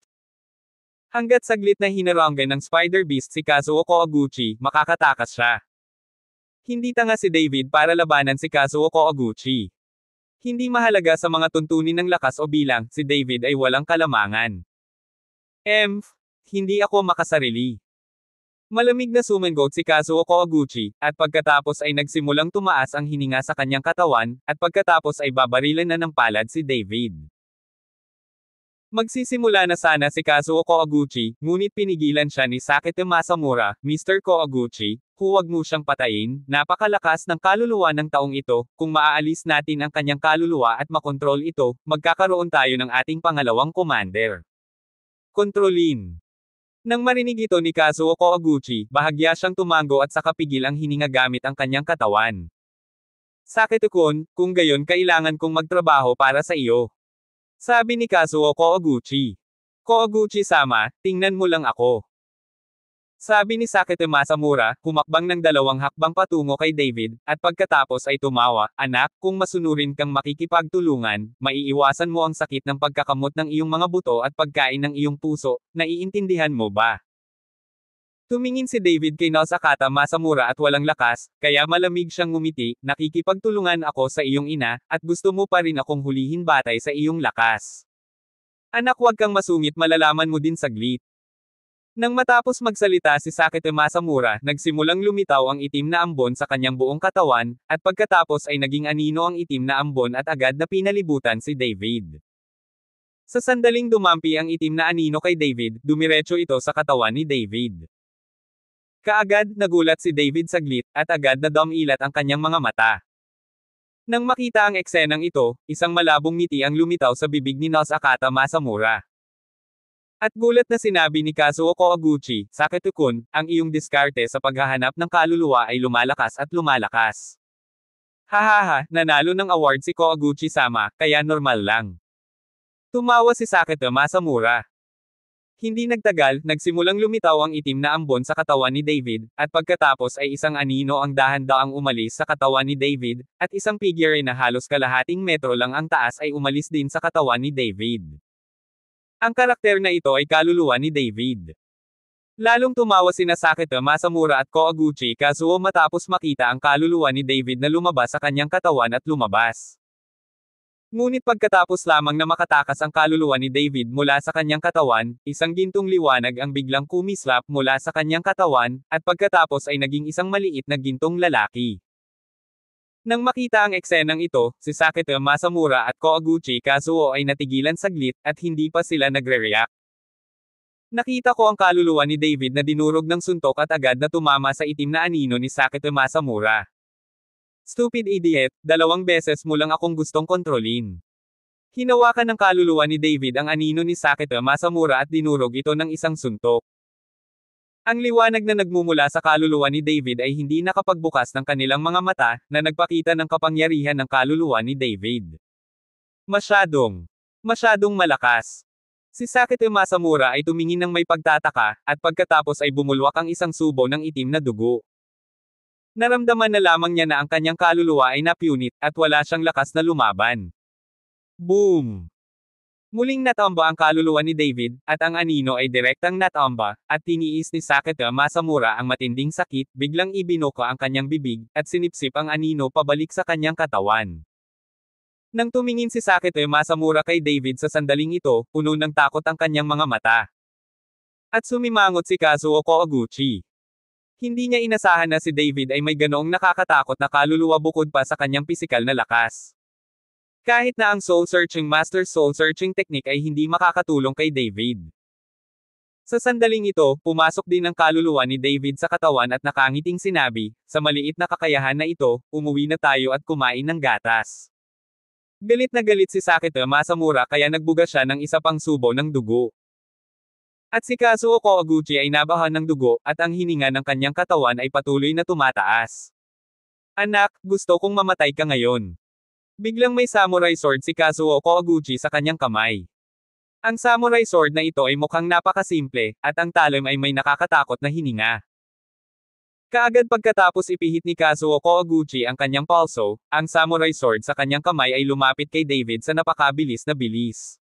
Hanggat saglit na hinaranggan ng Spider Beast si Kazuo Koguchi, makakatakas siya. Hindi tanga si David para labanan si Kazuo Koguchi. Hindi mahalaga sa mga tuntunin ng lakas o bilang, si David ay walang kalamangan. Hindi ako makasarili. Malamig na sumangot si Kazuo Koguchi, at pagkatapos ay nagsimulang tumaas ang hininga sa kanyang katawan, at pagkatapos ay babarilan na ng palad si David. Magsisimula na sana si Kazuo Koguchi, ngunit pinigilan siya ni Sakete Masamura. Mr. Koguchi, huwag mo siyang patayin, napakalakas ng kaluluwa ng taong ito, kung maaalis natin ang kanyang kaluluwa at makontrol ito, magkakaroon tayo ng ating pangalawang commander. Kontrolin. Nang marinig ito ni Kazuo Koguchi, bahagya siyang tumango at saka pigil ang hininga gamit ang kanyang katawan. Sakete-kun, kung gayon kailangan kong magtrabaho para sa iyo. Sabi ni Kazuo Koguchi. Koguchi-sama, tingnan mo lang ako. Sabi ni Sakete Masamura, humakbang ng dalawang hakbang patungo kay David, at pagkatapos ay tumawa, anak, kung masunurin kang makikipagtulungan, maiiwasan mo ang sakit ng pagkakamot ng iyong mga buto at pagkain ng iyong puso, naiintindihan mo ba? Tumingin si David kay Nosakata Masamura at walang lakas, kaya malamig siyang ngumiti, nakikipagtulungan ako sa iyong ina, at gusto mo pa rin akong hulihin batay sa iyong lakas. Anak, wag kang masungit, malalaman mo din saglit. Nang matapos magsalita si Sakete Masamura, nagsimulang lumitaw ang itim na ambon sa kanyang buong katawan, at pagkatapos ay naging anino ang itim na ambon at agad na pinalibutan si David. Sa sandaling dumampi ang itim na anino kay David, dumiretso ito sa katawan ni David. Kaagad, nagulat si David saglit, at agad na dumilat ang kanyang mga mata. Nang makita ang eksenang ito, isang malabong ngiti ang lumitaw sa bibig ni Sakete Masamura. At gulat na sinabi ni Kazuo Koguchi, Sakete-kun, ang iyong diskarte sa paghahanap ng kaluluwa ay lumalakas at lumalakas. Hahaha, nanalo ng award si Koguchi-sama, kaya normal lang. Tumawa si Sakete Masamura. Hindi nagtagal, nagsimulang lumitaw ang itim na ambon sa katawan ni David, at pagkatapos ay isang anino ang dahan-daang umalis sa katawan ni David, at isang figure na halos kalahating metro lang ang taas ay umalis din sa katawan ni David. Ang karakter na ito ay kaluluwa ni David. Lalong tumawa sina Sakete Masamura at Koguchi Kazuo matapos makita ang kaluluwa ni David na lumabas sa kanyang katawan at lumabas. Ngunit pagkatapos lamang na makatakas ang kaluluwa ni David mula sa kanyang katawan, isang gintong liwanag ang biglang kumislap mula sa kanyang katawan, at pagkatapos ay naging isang maliit na gintong lalaki. Nang makita ang eksenang ito, si Sakete Masamura at Koguchi Kazuo ay natigilan saglit, at hindi pa sila nagre-react. Nakita ko ang kaluluwa ni David na dinurog ng suntok at agad na tumama sa itim na anino ni Sakete Masamura. Stupid idiot, 2 beses mo lang akong gustong kontrolin. Hinawakan ng kaluluwa ni David ang anino ni Sakete Masamura at dinurog ito ng isang suntok. Ang liwanag na nagmumula sa kaluluwa ni David ay hindi nakapagbukas ng kanilang mga mata, na nagpakita ng kapangyarihan ng kaluluwa ni David. Masyadong malakas. Si Sakete Masamura ay tumingin ng may pagtataka, at pagkatapos ay bumulwak ang isang subo ng itim na dugo. Naramdaman na lamang niya na ang kanyang kaluluwa ay napunit, at wala siyang lakas na lumaban. Boom! Muling natamba ang kaluluwa ni David, at ang anino ay direktang natamba, at tiniis ni Sakete Masamura ang matinding sakit, biglang ibinuka ang kanyang bibig, at sinipsip ang anino pabalik sa kanyang katawan. Nang tumingin si Sakete Masamura kay David sa sandaling ito, puno ng takot ang kanyang mga mata. At sumimangot si Kazuo Koguchi. Hindi niya inasahan na si David ay may ganoong nakakatakot na kaluluwa bukod pa sa kanyang pisikal na lakas. Kahit na ang soul-searching master soul-searching technique ay hindi makakatulong kay David. Sa sandaling ito, pumasok din ang kaluluwa ni David sa katawan at nakangiting sinabi, sa maliit na kakayahan na ito, umuwi na tayo at kumain ng gatas. Galit na galit si Sakete Masamura kaya nagbuga siya ng isa pang subo ng dugo. At si Kazuo Koguchi ay nabahan ng dugo, at ang hininga ng kanyang katawan ay patuloy na tumataas. Anak, gusto kong mamatay ka ngayon. Biglang may samurai sword si Kazuo Koguchi sa kanyang kamay. Ang samurai sword na ito ay mukhang napakasimple, at ang talim ay may nakakatakot na hininga. Kaagad pagkatapos ipihit ni Kazuo Koguchi ang kanyang pulso, ang samurai sword sa kanyang kamay ay lumapit kay David sa napakabilis na bilis.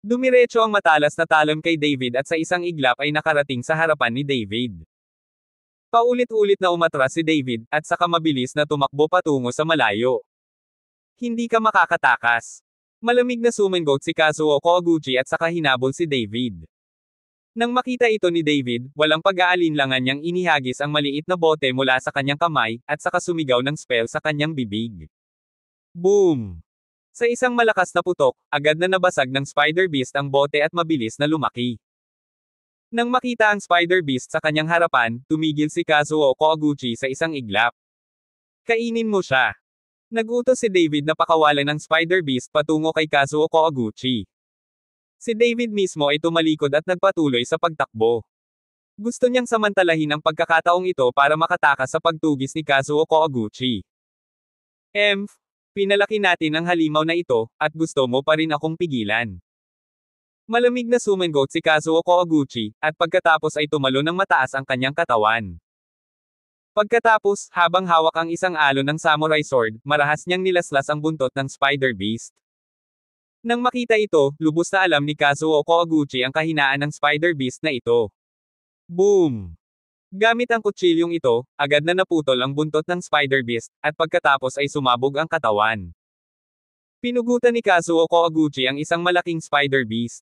Dumiretso ang matalas na talim kay David at sa isang iglap ay nakarating sa harapan ni David. Paulit-ulit na umatras si David, at saka mabilis na tumakbo patungo sa malayo. Hindi ka makakatakas. Malamig na sumingot si Kazuo Koguchi at saka hinabol si David. Nang makita ito ni David, walang pag-aalinlangan niyang inihagis ang maliit na bote mula sa kanyang kamay, at saka sumigaw ng spell sa kanyang bibig. Boom! Sa isang malakas na putok, agad na nabasag ng Spider Beast ang bote at mabilis na lumaki. Nang makita ang Spider Beast sa kanyang harapan, tumigil si Kazuo Koguchi sa isang iglap. Kainin mo siya. Nagutos si David na pakawalan ng Spider Beast patungo kay Kazuo Koguchi. Si David mismo ay tumalikod at nagpatuloy sa pagtakbo. Gusto niyang samantalahin ang pagkakataong ito para makatakas sa pagtugis ni Kazuo Koguchi. Pinalaki natin ang halimaw na ito, at gusto mo pa rin akong pigilan. Malamig na sumingot si Kazuo Koguchi, at pagkatapos ay tumalo ng mataas ang kanyang katawan. Pagkatapos, habang hawak ang isang alon ng samurai sword, marahas niyang nilaslas ang buntot ng Spider Beast. Nang makita ito, lubos na alam ni Kazuo Koguchi ang kahinaan ng Spider Beast na ito. Boom! Gamit ang kutsilyong ito, agad na naputol ang buntot ng Spider Beast, at pagkatapos ay sumabog ang katawan. Pinugutan ni Kazuo Koguchi ang isang malaking Spider Beast.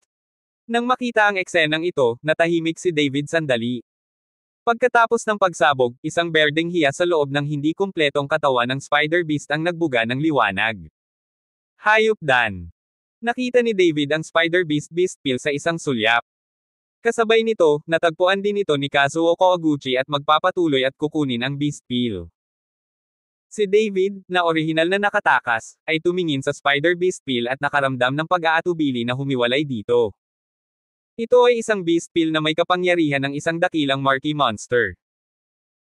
Nang makita ang eksenang ito, natahimik si David sandali. Pagkatapos ng pagsabog, isang berdeng hiya sa loob ng hindi kumpletong katawan ng Spider Beast ang nagbuga ng liwanag. Hayop Dan. Nakita ni David ang Spider Beast Pill sa isang sulyap. Kasabay nito, natagpuan din ito ni Kazuo Koguchi at magpapatuloy at kukunin ang Beast Pill. Si David, na orihinal na nakatakas, ay tumingin sa Spider Beast Pill at nakaramdam ng pag-aatubili na humiwalay dito. Ito ay isang Beast Pill na may kapangyarihan ng isang dakilang marquee monster.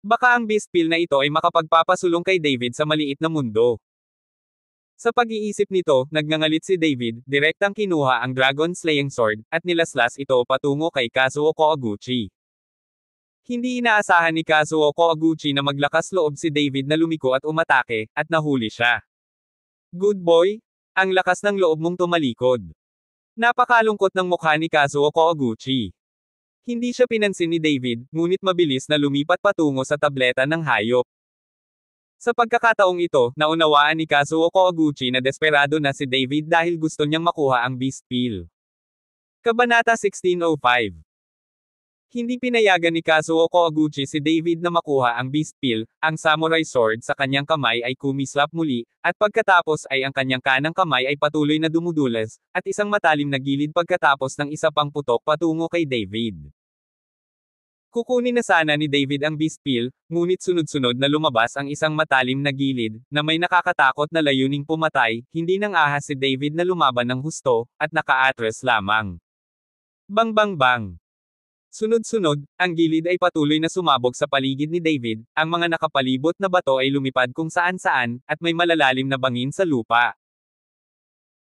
Baka ang Beast Pill na ito ay makapagpapasulong kay David sa maliit na mundo. Sa pag-iisip nito, nagngangalit si David, direktang kinuha ang Dragon Slaying Sword, at nilaslas ito patungo kay Kazuo Koguchi. Hindi inaasahan ni Kazuo Koguchi na maglakas loob si David na lumiko at umatake, at nahuli siya. Good boy, ang lakas ng loob mong tumalikod. Napakalungkot ng mukha ni Kazuo Koguchi. Hindi siya pinansin ni David, ngunit mabilis na lumipat patungo sa tableta ng hayop. Sa pagkakataong ito, naunawaan ni Kazuo Koguchi na desperado na si David dahil gusto niyang makuha ang Beast Pill. Kabanata 1605. Hindi pinayagan ni Kazuo Koguchi si David na makuha ang Beast Pill, ang samurai sword sa kanyang kamay ay kumislap muli, at pagkatapos ay ang kanyang kanang kamay ay patuloy na dumudulas, at isang matalim na gilid pagkatapos ng isa pang putok patungo kay David. Kukunin na sana ni David ang Beast Pill, ngunit sunod-sunod na lumabas ang isang matalim na gilid, na may nakakatakot na layuning pumatay, hindi nang ahas si David na lumaban ng husto, at naka-atras lamang. Bang bang bang. Sunod-sunod, ang gilid ay patuloy na sumabog sa paligid ni David, ang mga nakapalibot na bato ay lumipad kung saan-saan, at may malalalim na bangin sa lupa.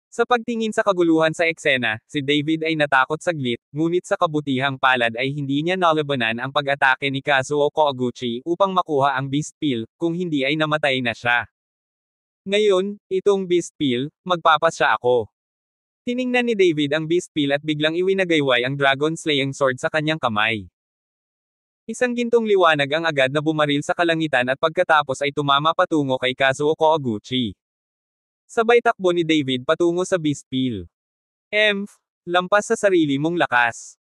Sa pagtingin sa kaguluhan sa eksena, si David ay natakot saglit, ngunit sa kabutihang palad ay hindi niya nalabanan ang pag-atake ni Kazuo Koguchi upang makuha ang Beast Pill, kung hindi ay namatay na siya. Ngayon, itong Beast Pill, magpapasya ako. Tiningnan ni David ang Beast Pill at biglang iwinagayway ang Dragon Slaying Sword sa kanyang kamay. Isang gintong liwanag ang agad na bumaril sa kalangitan at pagkatapos ay tumama patungo kay Kazuo Koguchi. Sabay takbo ni David patungo sa Beast Pill. Lampas sa sarili mong lakas.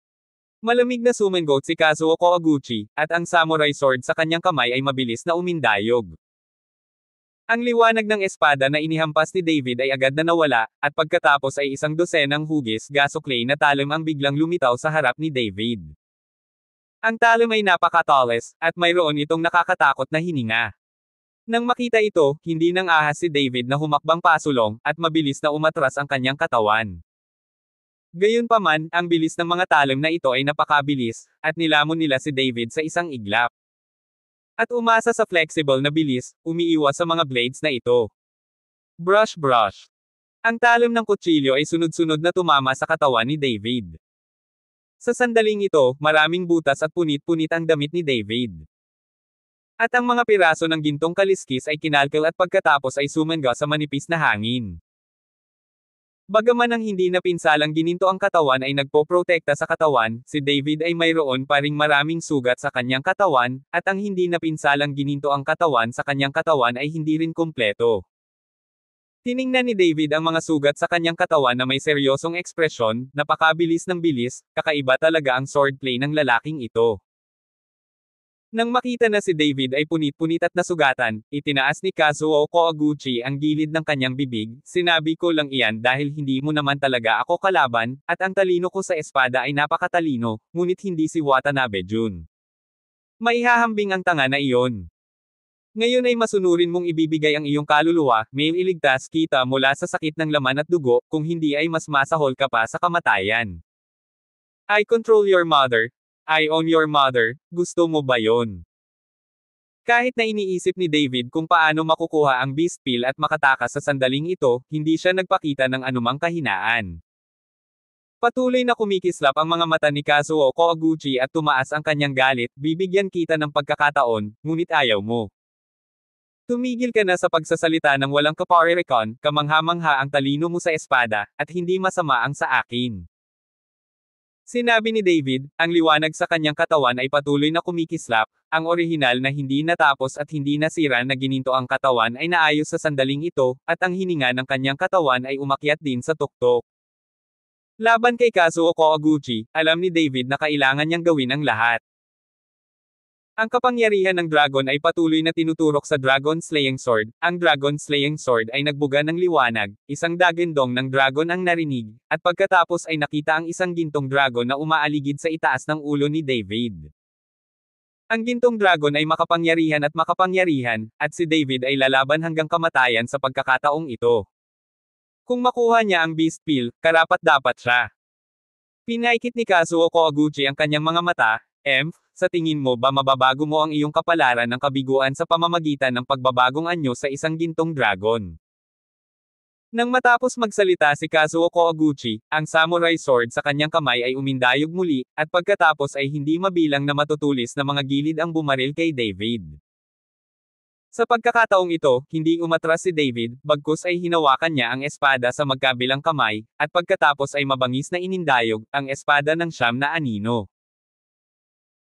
Malamig na sumengot si Kazuo Koguchi, at ang samurai sword sa kanyang kamay ay mabilis na umindayog. Ang liwanag ng espada na inihampas ni David ay agad na nawala, at pagkatapos ay isang dosenang hugis gasoklay na talim ang biglang lumitaw sa harap ni David. Ang talim ay napakatalas, at mayroon itong nakakatakot na hininga. Nang makita ito, hindi nang ahas si David na humakbang pasulong, at mabilis na umatras ang kanyang katawan. Gayunpaman, ang bilis ng mga talim na ito ay napakabilis, at nilamon nila si David sa isang iglap. At umasa sa flexible na bilis, umiiwas sa mga blades na ito. Brush brush. Ang talim ng kutsilyo ay sunod-sunod na tumama sa katawan ni David. Sa sandaling ito, maraming butas at punit-punit ang damit ni David. At ang mga piraso ng gintong kaliskis ay kinalkal at pagkatapos ay sumangga sa manipis na hangin. Bagaman ang hindi napinsalang gininto ang katawan ay nagpoprotekta sa katawan, si David ay mayroon pa ring maraming sugat sa kanyang katawan, at ang hindi napinsalang gininto ang katawan sa kanyang katawan ay hindi rin kumpleto. Tiningnan ni David ang mga sugat sa kanyang katawan na may seryosong ekspresyon, napakabilis ng bilis, kakaiba talaga ang swordplay ng lalaking ito. Nang makita na si David ay punit-punit at nasugatan, itinaas ni Kazuo Koguchi ang gilid ng kanyang bibig, sinabi ko lang iyan dahil hindi mo naman talaga ako kalaban, at ang talino ko sa espada ay napakatalino, ngunit hindi si Watanabe Jun. Maihahambing ang tanga na iyon. Ngayon ay masunurin mong ibibigay ang iyong kaluluwa, may iligtas kita mula sa sakit ng laman at dugo, kung hindi ay mas masahol ka pa sa kamatayan. I control your mother. I own your mother, gusto mo ba yon? Kahit na iniisip ni David kung paano makukuha ang Beast Pill at makatakas sa sandaling ito, hindi siya nagpakita ng anumang kahinaan. Patuloy na kumikislap ang mga mata ni Kazuo Koguchi at tumaas ang kanyang galit, bibigyan kita ng pagkakataon, ngunit ayaw mo. Tumigil ka na sa pagsasalita ng walang kaparirikon, kamangha-mangha ang talino mo sa espada, at hindi masama ang sa akin. Sinabi ni David, ang liwanag sa kanyang katawan ay patuloy na kumikislap, ang orihinal na hindi natapos at hindi nasira na gininto ang katawan ay naayos sa sandaling ito, at ang hininga ng kanyang katawan ay umakyat din sa tuktok. Laban kay Kazuo Koguchi, alam ni David na kailangan niyang gawin ang lahat. Ang kapangyarihan ng dragon ay patuloy na tinuturok sa Dragon Slaying Sword. Ang Dragon Slaying Sword ay nagbuga ng liwanag, isang dagindong ng dragon ang narinig, at pagkatapos ay nakita ang isang gintong dragon na umaaligid sa itaas ng ulo ni David. Ang gintong dragon ay makapangyarihan, at si David ay lalaban hanggang kamatayan sa pagkakataong ito. Kung makuha niya ang Beast Pill, karapat-dapat siya. Pinaikit ni Kazuo Koguchi ang kanyang mga mata. Sa tingin mo ba mababago mo ang iyong kapalaran ng kabiguan sa pamamagitan ng pagbabagong anyo sa isang gintong dragon? Nang matapos magsalita si Kazuo Koguchi, ang samurai sword sa kanyang kamay ay umindayog muli, at pagkatapos ay hindi mabilang na matutulis na mga gilid ang bumaril kay David. Sa pagkakataong ito, hindi umatras si David, bagkus ay hinawakan niya ang espada sa magkabilang kamay, at pagkatapos ay mabangis na inindayog, ang espada ng siyam na anino.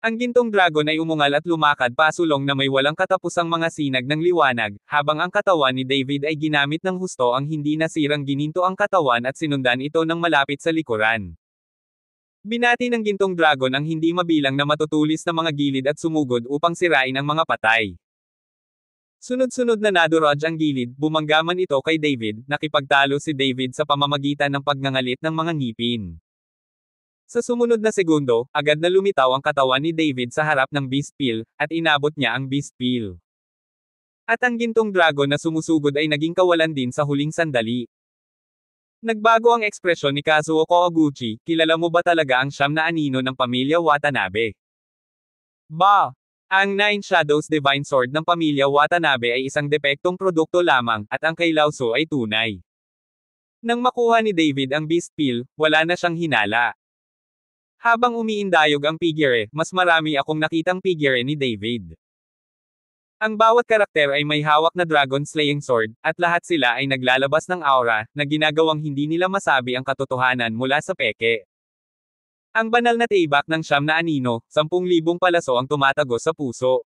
Ang gintong dragon ay umungal at lumakad pasulong na may walang katapusang mga sinag ng liwanag, habang ang katawan ni David ay ginamit ng husto ang hindi nasirang gininto ang katawan at sinundan ito ng malapit sa likuran. Binati ng gintong dragon ang hindi mabilang na matutulis na mga gilid at sumugod upang sirain ang mga patay. Sunod-sunod na naduraj ang gilid, bumanggaman ito kay David, nakipagtalo si David sa pamamagitan ng pagngangalit ng mga ngipin. Sa sumunod na segundo, agad na lumitaw ang katawan ni David sa harap ng Beast Pill, at inabot niya ang Beast Pill. At ang gintong dragon na sumusugod ay naging kawalan din sa huling sandali. Nagbago ang ekspresyon ni Kazuo Koguchi, kilala mo ba talaga ang siyam na anino ng pamilya Watanabe? Ba! Ang Nine Shadows Divine Sword ng pamilya Watanabe ay isang depektong produkto lamang, at ang kay Lao Tzu ay tunay. Nang makuha ni David ang Beast Pill, wala na siyang hinala. Habang umiindayog ang figure, mas marami akong nakitang figure ni David. Ang bawat karakter ay may hawak na Dragon Slaying Sword, at lahat sila ay naglalabas ng aura, na ginagawang hindi nila masabi ang katotohanan mula sa peke. Ang banal na tibak ng siyam na anino, 10,000 palaso ang tumatago sa puso.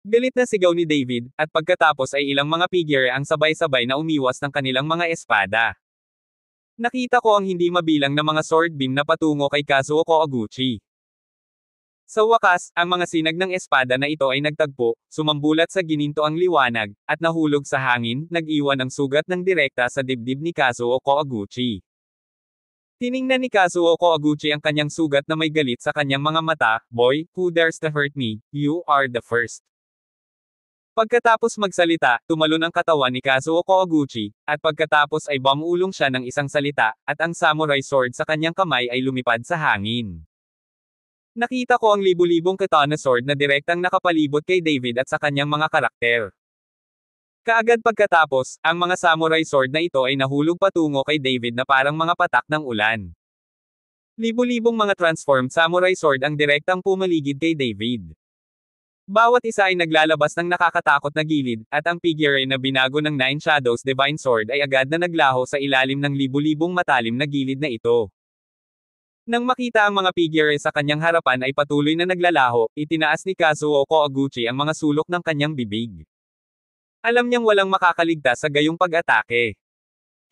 Galit na sigaw ni David, at pagkatapos ay ilang mga figure ang sabay-sabay na umiwas ng kanilang mga espada. Nakita ko ang hindi mabilang na mga sword beam na patungo kay Kazuo Koguchi. Sa wakas, ang mga sinag ng espada na ito ay nagtagpo, sumambulat sa gininto ang liwanag, at nahulog sa hangin, nag-iwan ng sugat ng direkta sa dibdib ni Kazuo Koguchi. Tiningnan ni Kazuo Koguchi ang kanyang sugat na may galit sa kanyang mga mata. Boy, who dares to hurt me? You are the first. Pagkatapos magsalita, tumalon ang katawan ni Kazuo Koguchi, at pagkatapos ay bumulong siya ng isang salita, at ang samurai sword sa kanyang kamay ay lumipad sa hangin. Nakita ko ang libu-libong katana sword na direktang nakapalibot kay David at sa kanyang mga karakter. Kaagad pagkatapos, ang mga samurai sword na ito ay nahulog patungo kay David na parang mga patak ng ulan. Libu-libong mga transformed samurai sword ang direktang pumaligid kay David. Bawat isa ay naglalabas ng nakakatakot na gilid, at ang figure na binago ng Nine Shadows Divine Sword ay agad na naglaho sa ilalim ng libu-libong matalim na gilid na ito. Nang makita ang mga figure sa kanyang harapan ay patuloy na naglalaho, itinaas ni Kazuo Koguchi ang mga sulok ng kanyang bibig. Alam niyang walang makakaligtas sa gayong pag-atake.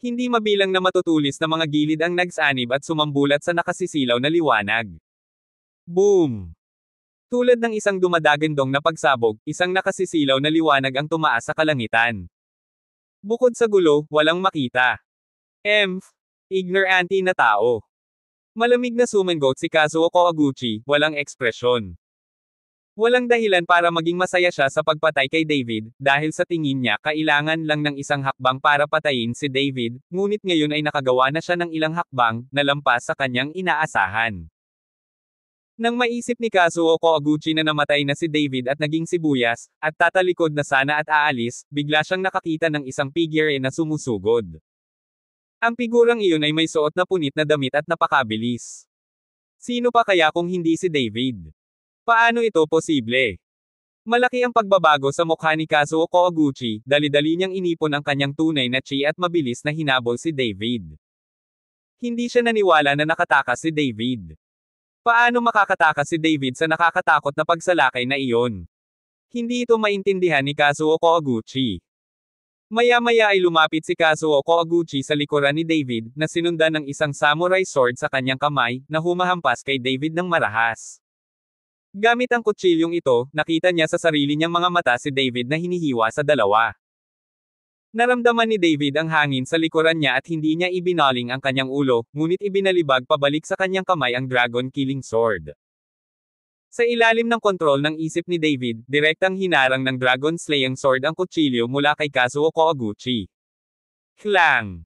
Hindi mabilang na matutulis na mga gilid ang nagsanib at sumambulat sa nakasisilaw na liwanag. Boom! Tulad ng isang dumadagandong na pagsabog, isang nakasisilaw na liwanag ang tumaas sa kalangitan. Bukod sa gulo, walang makita. Ignorante na tao. Malamig na sumangot si Kazuo Koguchi, walang ekspresyon. Walang dahilan para maging masaya siya sa pagpatay kay David, dahil sa tingin niya kailangan lang ng isang hakbang para patayin si David, ngunit ngayon ay nakagawa na siya ng ilang hakbang, na lampas sa kanyang inaasahan. Nang maisip ni Kazuo Koguchi na namatay na si David at naging sibuyas, at tatalikod na sana at aalis, bigla siyang nakakita ng isang figure na sumusugod. Ang figurang iyon ay may suot na punit na damit at napakabilis. Sino pa kaya kung hindi si David? Paano ito posible? Malaki ang pagbabago sa mukha ni Kazuo Koguchi, dali-dali niyang inipon ang kanyang tunay na chi at mabilis na hinabol si David. Hindi siya naniwala na nakatakas si David. Paano makakatakas si David sa nakakatakot na pagsalakay na iyon? Hindi ito maintindihan ni Kazuo Koguchi. Maya-maya ay lumapit si Kazuo Koguchi sa likuran ni David, na sinundan ng isang samurai sword sa kanyang kamay, na humahampas kay David ng marahas. Gamit ang kutsilyong ito, nakita niya sa sarili niyang mga mata si David na hinihiwa sa dalawa. Naramdaman ni David ang hangin sa likuran niya at hindi niya ibinaling ang kanyang ulo, ngunit ibinalibag pabalik sa kanyang kamay ang dragon killing sword. Sa ilalim ng kontrol ng isip ni David, direktang hinarang ng dragon slaying sword ang kutsilyo mula kay Kazuo Koguchi. Klang!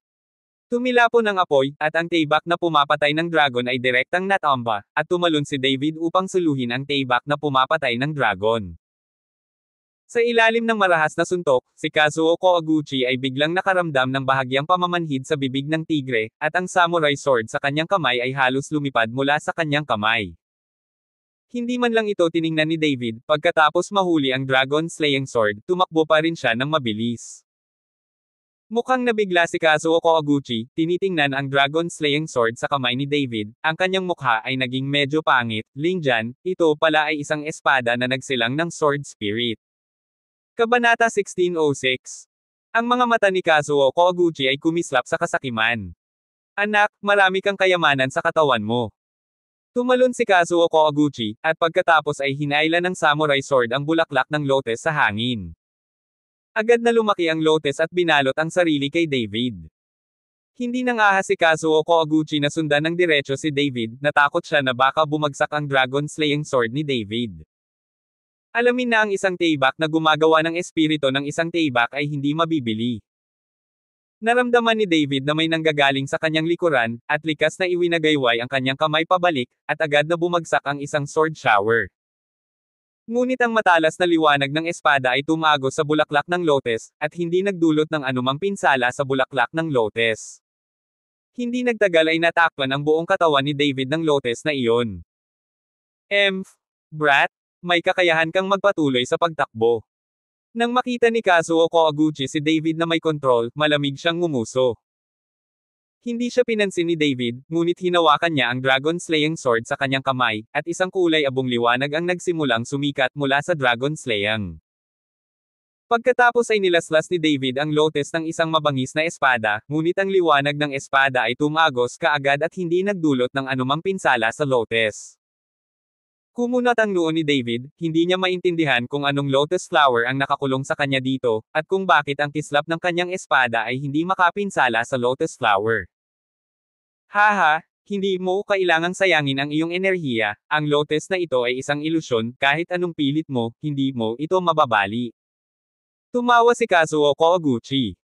Tumilapon ang apoy, at ang taybak na pumapatay ng dragon ay direktang natomba, at tumalon si David upang suluhin ang taybak na pumapatay ng dragon. Sa ilalim ng marahas na suntok, si Kazuo Koguchi ay biglang nakaramdam ng bahagyang pamamanhid sa bibig ng tigre, at ang samurai sword sa kanyang kamay ay halos lumipad mula sa kanyang kamay. Hindi man lang ito tiningnan ni David, pagkatapos mahuli ang dragon slaying sword, tumakbo pa rin siya ng mabilis. Mukhang nabigla si Kazuo Koguchi, tinitingnan ang dragon slaying sword sa kamay ni David, ang kanyang mukha ay naging medyo pangit, Lingjan, ito pala ay isang espada na nagsilang ng sword spirit. Kabanata 1606. Ang mga mata ni Kazuo Koguchi ay kumislap sa kasakiman. Anak, marami kang kayamanan sa katawan mo. Tumalon si Kazuo Koguchi, at pagkatapos ay hinailan ng samurai sword ang bulaklak ng lotes sa hangin. Agad na lumaki ang lotes at binalot ang sarili kay David. Hindi nang ahas si Kazuo Koguchi na sundan ng diretso si David, natakot siya na baka bumagsak ang dragon slaying sword ni David. Alamin na ang isang taybak na gumagawa ng espiritu ng isang taybak ay hindi mabibili. Naramdaman ni David na may nanggagaling sa kanyang likuran, at likas na iwinagayway ang kanyang kamay pabalik, at agad na bumagsak ang isang sword shower. Ngunit ang matalas na liwanag ng espada ay tumagos sa bulaklak ng lotes, at hindi nagdulot ng anumang pinsala sa bulaklak ng lotes. Hindi nagtagal ay natakpan ang buong katawan ni David ng lotes na iyon. Brat, may kakayahan kang magpatuloy sa pagtakbo. Nang makita ni Kazuo Koguchi si David na may kontrol, malamig siyang ngumuso. Hindi siya pinansin ni David, ngunit hinawakan niya ang dragon slaying sword sa kanyang kamay, at isang kulay abong liwanag ang nagsimulang sumikat mula sa dragon slaying. Pagkatapos ay nilaslas ni David ang lotes ng isang mabangis na espada, ngunit ang liwanag ng espada ay tumagos kaagad at hindi nagdulot ng anumang pinsala sa lotes. Kumunat ang noo ni David, hindi niya maintindihan kung anong lotus flower ang nakakulong sa kanya dito, at kung bakit ang kislap ng kanyang espada ay hindi makapinsala sa lotus flower. Haha, hindi mo kailangang sayangin ang iyong enerhiya, ang lotus na ito ay isang ilusyon, kahit anong pilit mo, hindi mo ito mababali. Tumawa si Kazuo Koguchi.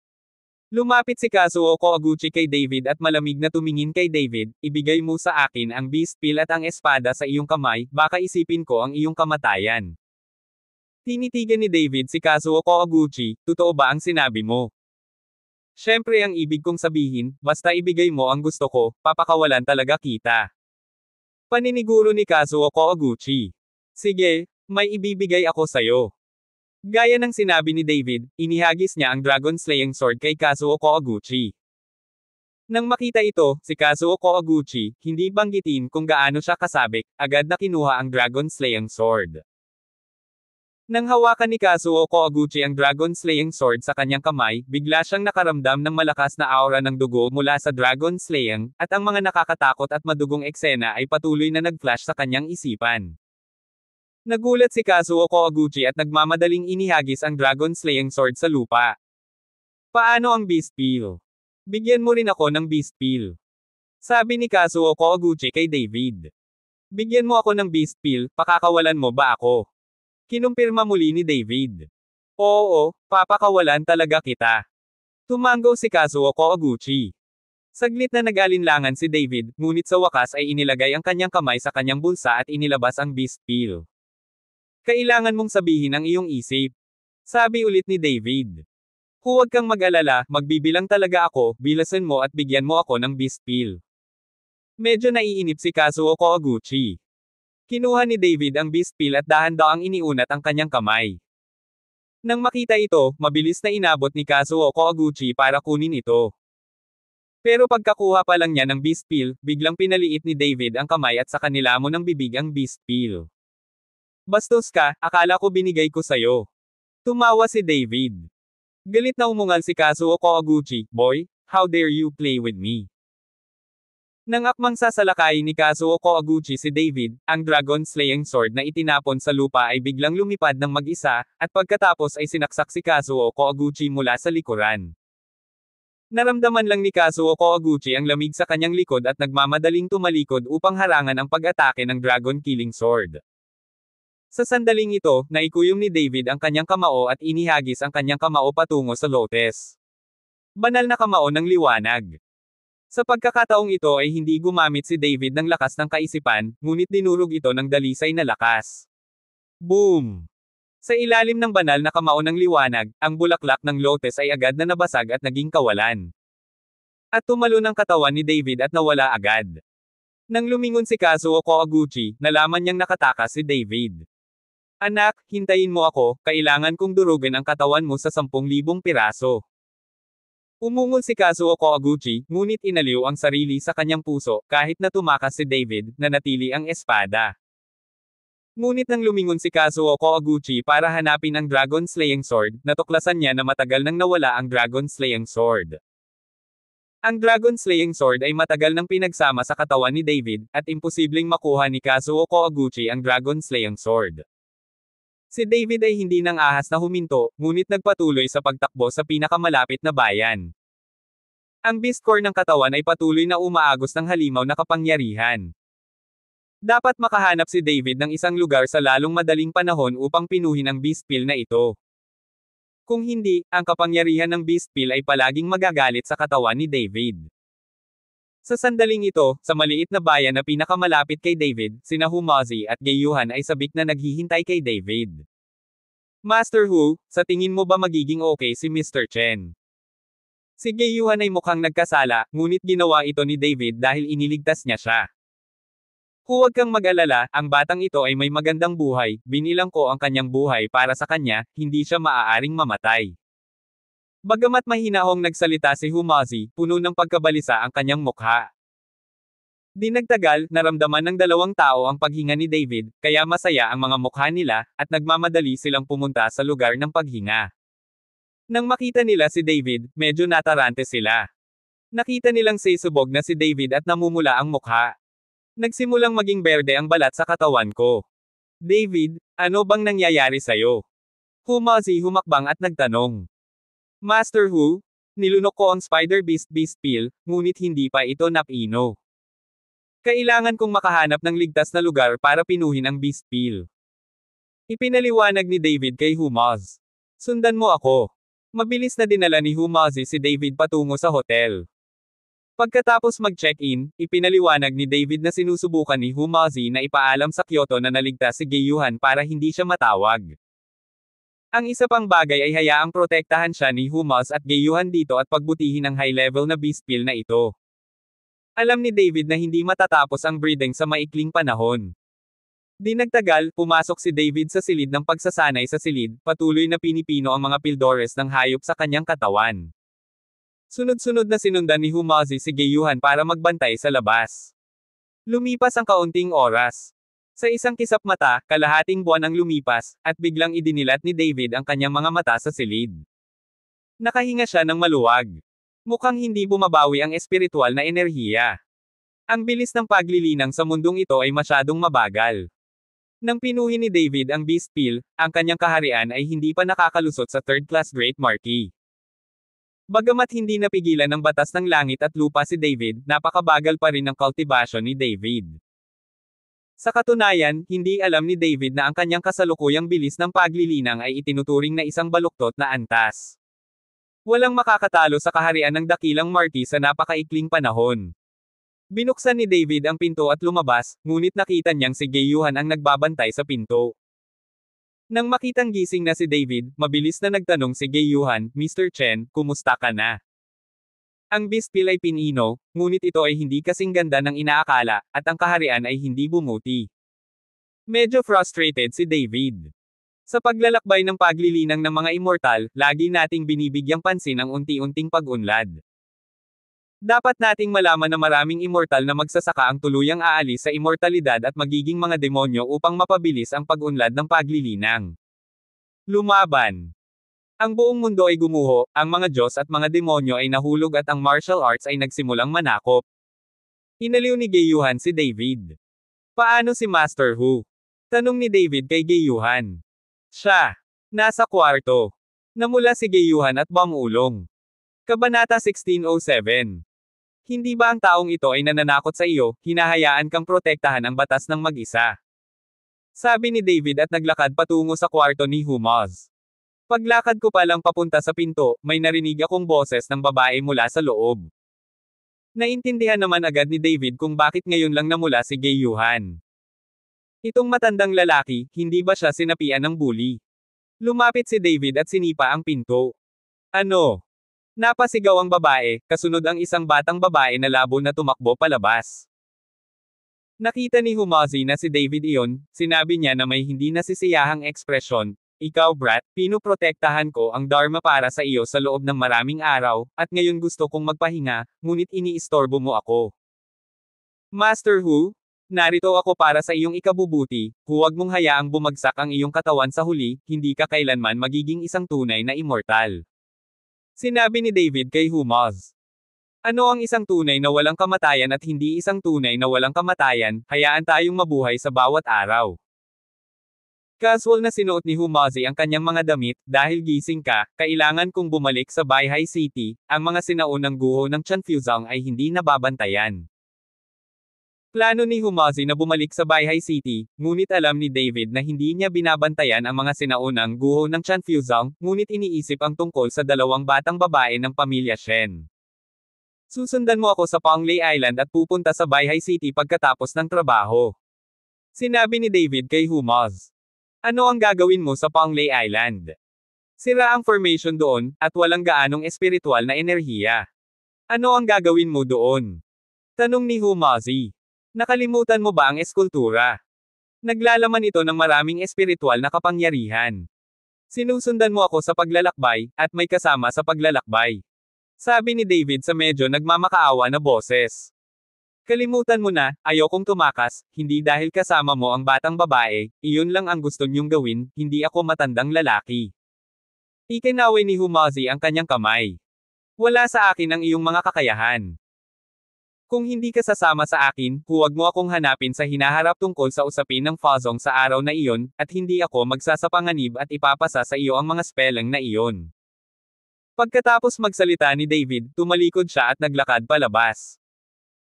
Lumapit si Kazuo Koguchi kay David at malamig na tumingin kay David, ibigay mo sa akin ang beast pill at ang espada sa iyong kamay, baka isipin ko ang iyong kamatayan. Tinitigan ni David si Kazuo Koguchi, totoo ba ang sinabi mo? Siyempre ang ibig kong sabihin, basta ibigay mo ang gusto ko, papakawalan talaga kita. Paniniguro ni Kazuo Koguchi. Sige, may ibibigay ako sayo. Gaya ng sinabi ni David, inihagis niya ang dragon slaying sword kay Kazuo Koguchi. Nang makita ito, si Kazuo Koguchi, hindi banggitin kung gaano siya kasabik, agad na kinuha ang dragon slaying sword. Nang hawakan ni Kazuo Koguchi ang dragon slaying sword sa kanyang kamay, bigla siyang nakaramdam ng malakas na aura ng dugo mula sa dragon slaying, at ang mga nakakatakot at madugong eksena ay patuloy na nag-flash sa kanyang isipan. Nagulat si Kazuo Koguchi at nagmamadaling inihagis ang dragon slaying sword sa lupa. Paano ang beast pill? Bigyan mo rin ako ng beast pill. Sabi ni Kazuo Koguchi kay David. Bigyan mo ako ng beast pill, pakakawalan mo ba ako? Kinumpirma muli ni David. Oo, papakawalan talaga kita. Tumango si Kazuo Koguchi. Saglit na nag-alinlangan si David, ngunit sa wakas ay inilagay ang kanyang kamay sa kanyang bulsa at inilabas ang beast pill. Kailangan mong sabihin ang iyong isip. Sabi ulit ni David. Huwag kang mag-alala, magbibilang talaga ako, bilasan mo at bigyan mo ako ng beast pill. Medyo naiinip si Kazuo Koguchi. Kinuha ni David ang beast pill at dahan-dahang iniunat ang kanyang kamay. Nang makita ito, mabilis na inabot ni Kazuo Koguchi para kunin ito. Pero pagkakuha pa lang niya ng beast pill, biglang pinaliit ni David ang kamay at sa kanila mo ng bibig ang beast pill. Bastos ka, akala ko binigay ko sayo. Tumawa si David. Galit na umungal si Kazuo Koguchi, "Boy, how dare you play with me?" Nang akmang sasalakayin ni Kazuo Koguchi si David, ang Dragon Slaying Sword na itinapon sa lupa ay biglang lumipad ng mag-isa, at pagkatapos ay sinaksak si Kazuo Koguchi mula sa likuran. Naramdaman lang ni Kazuo Koguchi ang lamig sa kanyang likod at nagmamadaling tumalikod upang harangan ang pag-atake ng Dragon Killing Sword. Sa sandaling ito, naikuyom ni David ang kanyang kamao at inihagis ang kanyang kamao patungo sa lotes. Banal na kamao ng liwanag. Sa pagkakataong ito ay hindi gumamit si David ng lakas ng kaisipan, ngunit dinurog ito ng dalisay na lakas. Boom! Sa ilalim ng banal na kamao ng liwanag, ang bulaklak ng lotes ay agad na nabasag at naging kawalan. At tumalo ng katawan ni David at nawala agad. Nang lumingon si Kazuo Koguchi, nalaman niyang nakatakas si David. "Anak, hintayin mo ako, kailangan kong durugin ang katawan mo sa 10,000 piraso." Umungol si Kazuo Koguchi, ngunit inaliw ang sarili sa kanyang puso, kahit na tumakas si David, nanatili ang espada. Ngunit nang lumingon si Kazuo Koguchi para hanapin ang Dragon Slaying Sword, natuklasan niya na matagal nang nawala ang Dragon Slaying Sword. Ang Dragon Slaying Sword ay matagal nang pinagsama sa katawan ni David, at imposibleng makuha ni Kazuo Koguchi ang Dragon Slaying Sword. Si David ay hindi nang ahas na huminto, ngunit nagpatuloy sa pagtakbo sa pinakamalapit na bayan. Ang beast core ng katawan ay patuloy na umaagos ng halimaw na kapangyarihan. Dapat makahanap si David ng isang lugar sa lalong madaling panahon upang pinuhin ang beast pill na ito. Kung hindi, ang kapangyarihan ng beast pill ay palaging magagalit sa katawan ni David. Sa sandaling ito, sa maliit na bayan na pinakamalapit kay David, sina Humazi at Gayuhan ay sabik na naghihintay kay David. "Master Hu, sa tingin mo ba magiging okay si Mr. Chen?" Si Gayuhan ay mukhang nagkasala, ngunit ginawa ito ni David dahil iniligtas niya siya. "Huwag kang mag-alala, ang batang ito ay may magandang buhay, binilang ko ang kanyang buhay para sa kanya, hindi siya maaaring mamatay." Bagamat mahinahong nagsalita si Humazi, puno ng pagkabalisa ang kanyang mukha. Di nagtagal, naramdaman ng dalawang tao ang paghinga ni David, kaya masaya ang mga mukha nila, at nagmamadali silang pumunta sa lugar ng paghinga. Nang makita nila si David, medyo natarante sila. Nakita nilang sisubog na si David at namumula ang mukha. "Nagsimulang maging berde ang balat sa katawan ko. David, ano bang nangyayari sa'yo?" Humazi humakbang at nagtanong. "Master Hu, nilunok ko ang Spider Beast Pill, ngunit hindi pa ito napino. Kailangan kong makahanap ng ligtas na lugar para pinuhin ang Beast Pill." Ipinaliwanag ni David kay Humaz. "Sundan mo ako." Mabilis na dinala ni Humazi si David patungo sa hotel. Pagkatapos mag-check-in, ipinaliwanag ni David na sinusubukan ni Humazi na ipaalam sa Kyoto na naligtas si Gayuhan para hindi siya matawag. Ang isa pang bagay ay hayaang protektahan siya ni Humaz at Gayuhan dito at pagbutihin ang high-level na beast pill na ito. Alam ni David na hindi matatapos ang breeding sa maikling panahon. Di nagtagal, pumasok si David sa silid ng pagsasanay sa silid, patuloy na pinipino ang mga pildores ng hayop sa kanyang katawan. Sunod-sunod na sinundan ni Humazi si Gayuhan para magbantay sa labas. Lumipas ang kaunting oras. Sa isang kisap mata, kalahating buwan ang lumipas, at biglang idinilat ni David ang kanyang mga mata sa silid. Nakahinga siya ng maluwag. Mukhang hindi bumabawi ang espiritual na enerhiya. Ang bilis ng paglilinang sa mundong ito ay masyadong mabagal. Nang pinuhin ni David ang Beast Pill, ang kanyang kaharian ay hindi pa nakakalusot sa third-class Great Marquis. Bagamat hindi napigilan ng batas ng langit at lupa si David, napakabagal pa rin ang cultivation ni David. Sa katunayan, hindi alam ni David na ang kanyang kasalukuyang bilis ng paglilinang ay itinuturing na isang baluktot na antas. Walang makakatalo sa kaharian ng dakilang Marquis sa napakaikling panahon. Binuksan ni David ang pinto at lumabas, ngunit nakita niyang si Gayuhan ang nagbabantay sa pinto. Nang makitang gising na si David, mabilis na nagtanong si Gayuhan, "Mr. Chen, kumusta ka na?" Ang Beast Pill ay pinino, ngunit ito ay hindi kasing ganda ng inaakala, at ang kaharian ay hindi bumuti. Medyo frustrated si David. Sa paglalakbay ng paglilinang ng mga immortal, lagi nating binibigyang pansin ang unti-unting pag-unlad. Dapat nating malaman na maraming immortal na magsasaka ang tuluyang aalis sa immortalidad at magiging mga demonyo upang mapabilis ang pag-unlad ng paglilinang. Lumaban. Ang buong mundo ay gumuho, ang mga Diyos at mga demonyo ay nahulog at ang martial arts ay nagsimulang manakop. Inaliw ni Gayuhan si David. Paano si Master Hu? Tanong ni David kay Gayuhan. Siya. Nasa kwarto. Namula si Gayuhan at bumulong. Kabanata 1607. Hindi ba ang taong ito ay nananakot sa iyo, hinahayaan kang protektahan ang batas ng mag-isa? Sabi ni David at naglakad patungo sa kwarto ni Humaz. Paglakad ko palang papunta sa pinto, may narinig akong boses ng babae mula sa loob. Naintindihan naman agad ni David kung bakit ngayon lang namula si Gayuhan. Itong matandang lalaki, hindi ba siya sinapian ng bully? Lumapit si David at sinipa ang pinto. Ano? Napasigaw ang babae, kasunod ang isang batang babae na labo na tumakbo palabas. Nakita ni Humazi na si David iyon, sinabi niya na may hindi nasisiyahang ekspresyon. Ikaw brat, pinoprotektahan ko ang Dharma para sa iyo sa loob ng maraming araw, at ngayon gusto kong magpahinga, ngunit iniistorbo mo ako. Master Hu, narito ako para sa iyong ikabubuti, huwag mong hayaang bumagsak ang iyong katawan sa huli, hindi ka kailanman magiging isang tunay na immortal. Sinabi ni David kay Humaz. Ano ang isang tunay na walang kamatayan at hindi isang tunay na walang kamatayan, hayaan tayong mabuhay sa bawat araw. Casual na sinuot ni Humazi ang kanyang mga damit, dahil gising ka, kailangan kong bumalik sa Baihai City, ang mga sinaunang guho ng Chanfuzang ay hindi nababantayan. Plano ni Humazi na bumalik sa Baihai City, ngunit alam ni David na hindi niya binabantayan ang mga sinaunang guho ng Chanfuzang, ngunit iniisip ang tungkol sa dalawang batang babae ng pamilya Shen. Susundan mo ako sa Panglay Island at pupunta sa Baihai City pagkatapos ng trabaho. Sinabi ni David kay Humaz. Ano ang gagawin mo sa Panglay Island? Sira ang formation doon, at walang gaanong espiritual na enerhiya. Ano ang gagawin mo doon? Tanong ni Humazi. Nakalimutan mo ba ang eskultura? Naglalaman ito ng maraming espiritual na kapangyarihan. Sinusundan mo ako sa paglalakbay, at may kasama sa paglalakbay. Sabi ni David sa medyo nagmamakaawa na boses. Kalimutan mo na, ayokong tumakas, hindi dahil kasama mo ang batang babae, iyon lang ang gusto niyong gawin, hindi ako matandang lalaki. Ikinaway ni Humazi ang kanyang kamay. Wala sa akin ang iyong mga kakayahan. Kung hindi ka sasama sa akin, huwag mo akong hanapin sa hinaharap tungkol sa usapin ng Fazong sa araw na iyon, at hindi ako magsasapanganib at ipapasa sa iyo ang mga spelling na iyon. Pagkatapos magsalita ni David, tumalikod siya at naglakad palabas.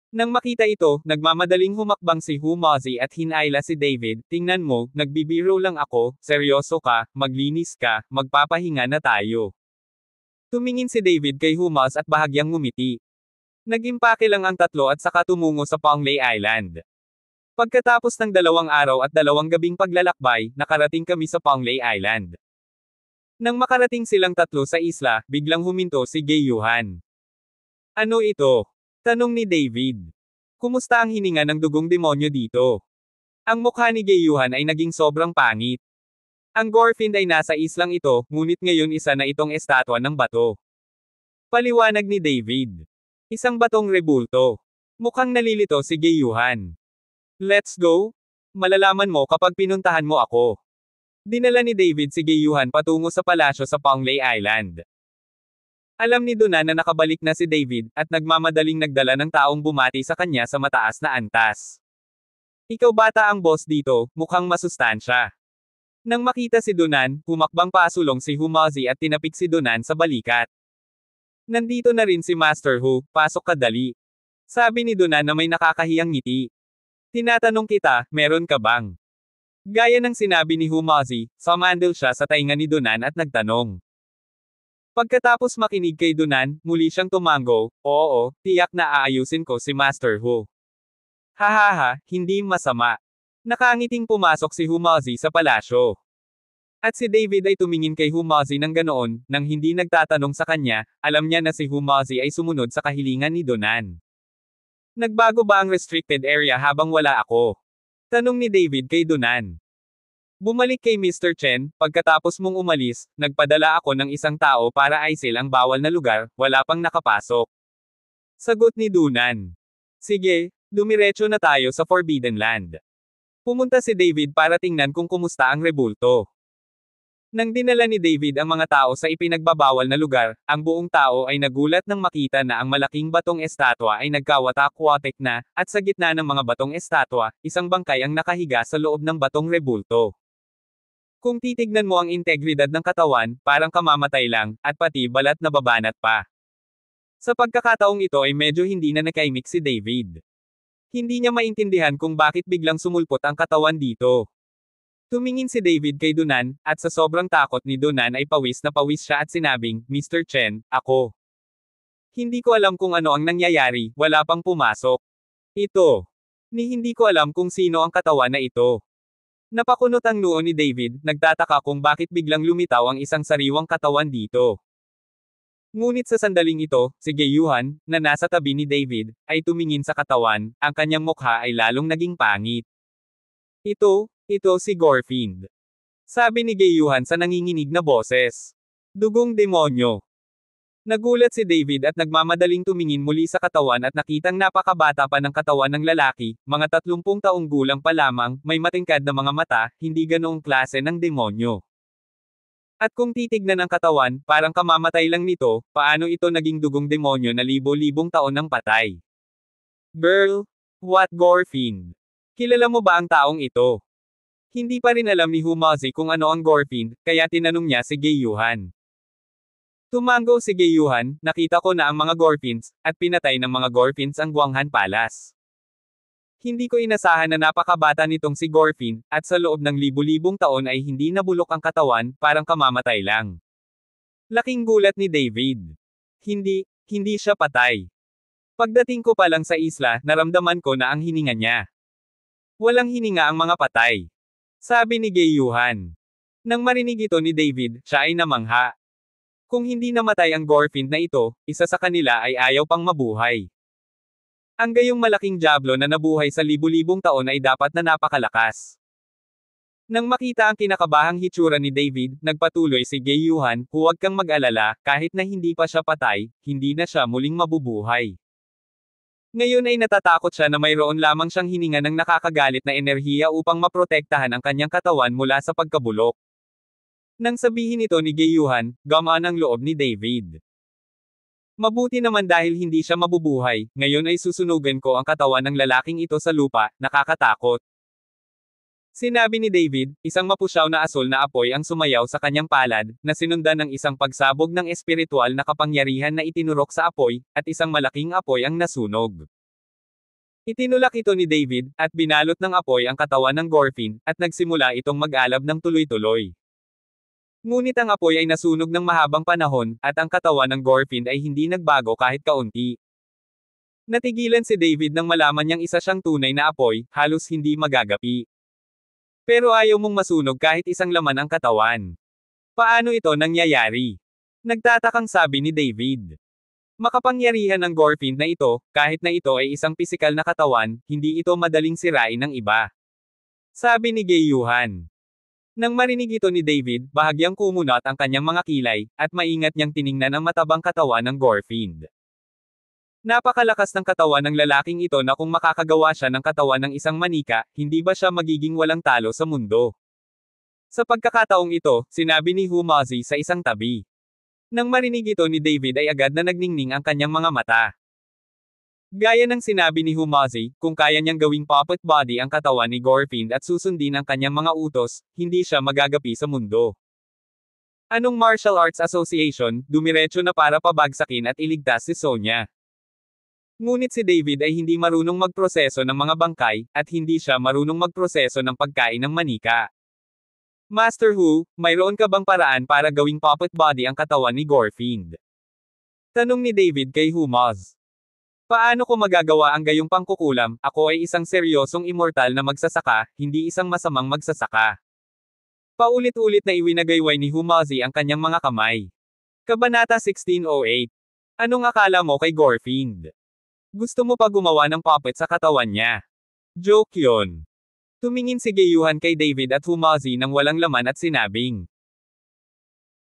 Nang makita ito, nagmamadaling humakbang si Humazi at hinayla si David, tingnan mo, nagbibiro lang ako, seryoso ka, maglinis ka, magpapahinga na tayo. Tumingin si David kay Humaz at bahagyang ngumiti. Nagimpake lang ang tatlo at saka tumungo sa Panglay Island. Pagkatapos ng 2 araw at 2 gabing paglalakbay, nakarating kami sa Panglay Island. Nang makarating silang tatlo sa isla, biglang huminto si Gayuhan. Ano ito? Tanong ni David. Kumusta ang hininga ng dugong demonyo dito? Ang mukha ni Gayuhan ay naging sobrang pangit. Ang Gorfind ay nasa islang ito, ngunit ngayon isa na itong estatwa ng bato. Paliwanag ni David. Isang batong rebulto. Mukhang nalilito si Gayuhan. Let's go? Malalaman mo kapag pinuntahan mo ako. Dinala ni David si Gayuhan patungo sa palasyo sa Panglay Island. Alam ni Dunan na nakabalik na si David, at nagmamadaling nagdala ng taong bumati sa kanya sa mataas na antas. Ikaw bata ang boss dito, mukhang masustansya. Nang makita si Dunan, humakbang pasulong si Humazi at tinapik si Dunan sa balikat. Nandito na rin si Master Hu, pasok ka dali. Sabi ni Dunan na may nakakahiyang ngiti. Tinatanong kita, meron ka bang? Gaya ng sinabi ni Humazi, sumandal siya sa tainga ni Dunan at nagtanong. Pagkatapos makinig kay Dunan, muli siyang tumango, oo, tiyak na aayusin ko si Master Hu. Hahaha, hindi masama. Nakangiting pumasok si Humazi sa palasyo. At si David ay tumingin kay Humazi ng ganoon, nang hindi nagtatanong sa kanya, alam niya na si Humazi ay sumunod sa kahilingan ni Dunan. Nagbago ba ang restricted area habang wala ako? Tanong ni David kay Dunan. Bumalik kay Mr. Chen, pagkatapos mong umalis, nagpadala ako ng isang tao para aisil ang bawal na lugar, wala pang nakapasok. Sagot ni Dunan. Sige, dumiretso na tayo sa Forbidden Land. Pumunta si David para tingnan kung kumusta ang rebulto. Nang dinala ni David ang mga tao sa ipinagbabawal na lugar, ang buong tao ay nagulat nang makita na ang malaking batong estatwa ay nagkawatak-watek na, at sa gitna ng mga batong estatwa, isang bangkay ang nakahiga sa loob ng batong rebulto. Kung titignan mo ang integridad ng katawan, parang kamamatay lang, at pati balat na babanat pa. Sa pagkakataong ito ay medyo hindi na nakaimik si David. Hindi niya maintindihan kung bakit biglang sumulpot ang katawan dito. Tumingin si David kay Dunan, at sa sobrang takot ni Dunan ay pawis na pawis siya at sinabing, Mr. Chen, ako. Hindi ko alam kung ano ang nangyayari, wala pang pumasok. Ito. Hindi ko alam kung sino ang katawan na ito. Napakunot ang noo ni David, nagtataka kung bakit biglang lumitaw ang isang sariwang katawan dito. Ngunit sa sandaling ito, si Gayuhan, na nasa tabi ni David, ay tumingin sa katawan, ang kanyang mukha ay lalong naging pangit. Ito si Gorfind. Sabi ni Gayuhan sa nanginginig na boses. Dugong demonyo. Nagulat si David at nagmamadaling tumingin muli sa katawan at nakitang napakabata pa ng katawan ng lalaki, mga 30 taong gulang pa lamang, may matingkad na mga mata, hindi ganoong klase ng demonyo. At kung titignan ang katawan, parang kamamatay lang nito, paano ito naging dugong demonyo na libo-libong taon ng patay? Girl, what Gorfind? Kilala mo ba ang taong ito? Hindi pa rin alam ni Humazi kung ano ang Gorfind, kaya tinanong niya si Gayuhan. Tumango si Gayuhan, nakita ko na ang mga Gorfinds, at pinatay ng mga Gorfinds ang Guanghan Palace. Hindi ko inasahan na napakabata nitong si Gorfind, at sa loob ng libu-libong taon ay hindi nabulok ang katawan, parang kamamatay lang. Laking gulat ni David. Hindi siya patay. Pagdating ko pa lang sa isla, naramdaman ko na ang hininga niya. Walang hininga ang mga patay. Sabi ni Gayuhan. Nang marinig ito ni David, siya ay namangha. Kung hindi namatay ang Gorfind na ito, isa sa kanila ay ayaw pang mabuhay. Ang gayong malaking diablo na nabuhay sa libu-libong taon ay dapat na napakalakas. Nang makita ang kinakabahang hitsura ni David, nagpatuloy si Gayuhan, huwag kang mag-alala, kahit na hindi pa siya patay, hindi na siya muling mabubuhay. Ngayon ay natatakot siya na mayroon lamang siyang hininga ng nakakagalit na enerhiya upang maprotektahan ang kanyang katawan mula sa pagkabulok. Nang sabihin ito ni Gayuhan, gamaan ang loob ni David. Mabuti naman dahil hindi siya mabubuhay, ngayon ay susunugan ko ang katawan ng lalaking ito sa lupa, nakakatakot. Sinabi ni David, isang mapusyaw na asul na apoy ang sumayaw sa kanyang palad, na sinundan ng isang pagsabog ng espiritual na kapangyarihan na itinurok sa apoy, at isang malaking apoy ang nasunog. Itinulak ito ni David, at binalot ng apoy ang katawan ng Gorfind, at nagsimula itong mag-alab ng tuloy-tuloy. Ngunit ang apoy ay nasunog ng mahabang panahon, at ang katawan ng Gorfind ay hindi nagbago kahit kaunti. Natigilan si David nang malaman niyang isa siyang tunay na apoy, halos hindi magagapi. Pero ayaw mong masunog kahit isang laman ang katawan. Paano ito nangyayari? Nagtatakang sabi ni David. Makapangyarihan ng Gorfind na ito, kahit na ito ay isang pisikal na katawan, hindi ito madaling sirain ng iba. Sabi ni Gayuhan. Nang marinig ito ni David, bahagyang kumunat ang kanyang mga kilay, at maingat niyang tiningnan ang matabang katawan ng Gorfind. Napakalakas ng katawan ng lalaking ito na kung makakagawa siya ng katawan ng isang manika, hindi ba siya magiging walang talo sa mundo? Sa pagkakataong ito, sinabi ni Humazi sa isang tabi. Nang marinig ito ni David ay agad na nagningning ang kanyang mga mata. Gaya ng sinabi ni Humazi, kung kaya niyang gawing puppet body ang katawan ni Gorfind at susundin ang kanyang mga utos, hindi siya magagapi sa mundo. Anong martial arts association, dumiretso na para pabagsakin at iligtas si Sonya. Ngunit si David ay hindi marunong magproseso ng mga bangkay, at hindi siya marunong magproseso ng pagkain ng manika. Master Hu, mayroon ka bang paraan para gawing puppet body ang katawan ni Gorfind? Tanong ni David kay Humaz. Paano ko magagawa ang gayong pangkukulam, ako ay isang seryosong immortal na magsasaka, hindi isang masamang magsasaka. Paulit-ulit na iwinagayway ni Humazi ang kanyang mga kamay. Kabanata 1608. Anong akala mo kay Gorfind? Gusto mo pa gumawa ng puppet sa katawan niya? Joke yun. Tumingin si Gayuhan kay David at Humazi nang walang laman at sinabing.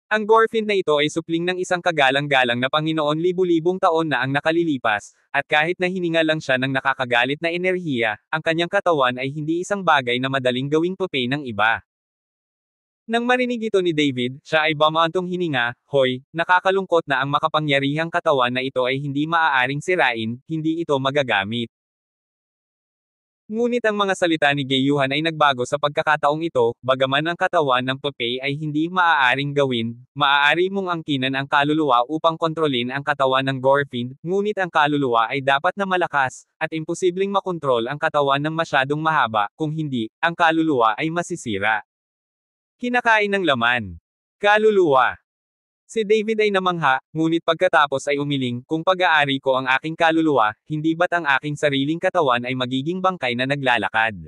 Ang Gorfind na ito ay supling ng isang kagalang-galang na Panginoon libu-libong taon na ang nakalilipas, at kahit na hininga lang siya ng nakakagalit na enerhiya, ang kanyang katawan ay hindi isang bagay na madaling gawing pupe ng iba. Nang marinig ito ni David, siya ay bumantong hininga, "Hoy, nakakalungkot na ang makapangyarihang katawan na ito ay hindi maaaring sirain, hindi ito magagamit." Ngunit ang mga salita ni Gayuhan ay nagbago sa pagkakataong ito, bagaman ang katawan ng Popeye ay hindi maaaring gawin, maaari mong angkinan ang kaluluwa upang kontrolin ang katawan ng Gorfin, ngunit ang kaluluwa ay dapat na malakas, at imposibleng makontrol ang katawan ng masyadong mahaba, kung hindi, ang kaluluwa ay masisira. Kinakain ng laman. Kaluluwa. Si David ay namangha, ngunit pagkatapos ay umiling, "Kung pag-aari ko ang aking kaluluwa, hindi ba't ang aking sariling katawan ay magiging bangkay na naglalakad?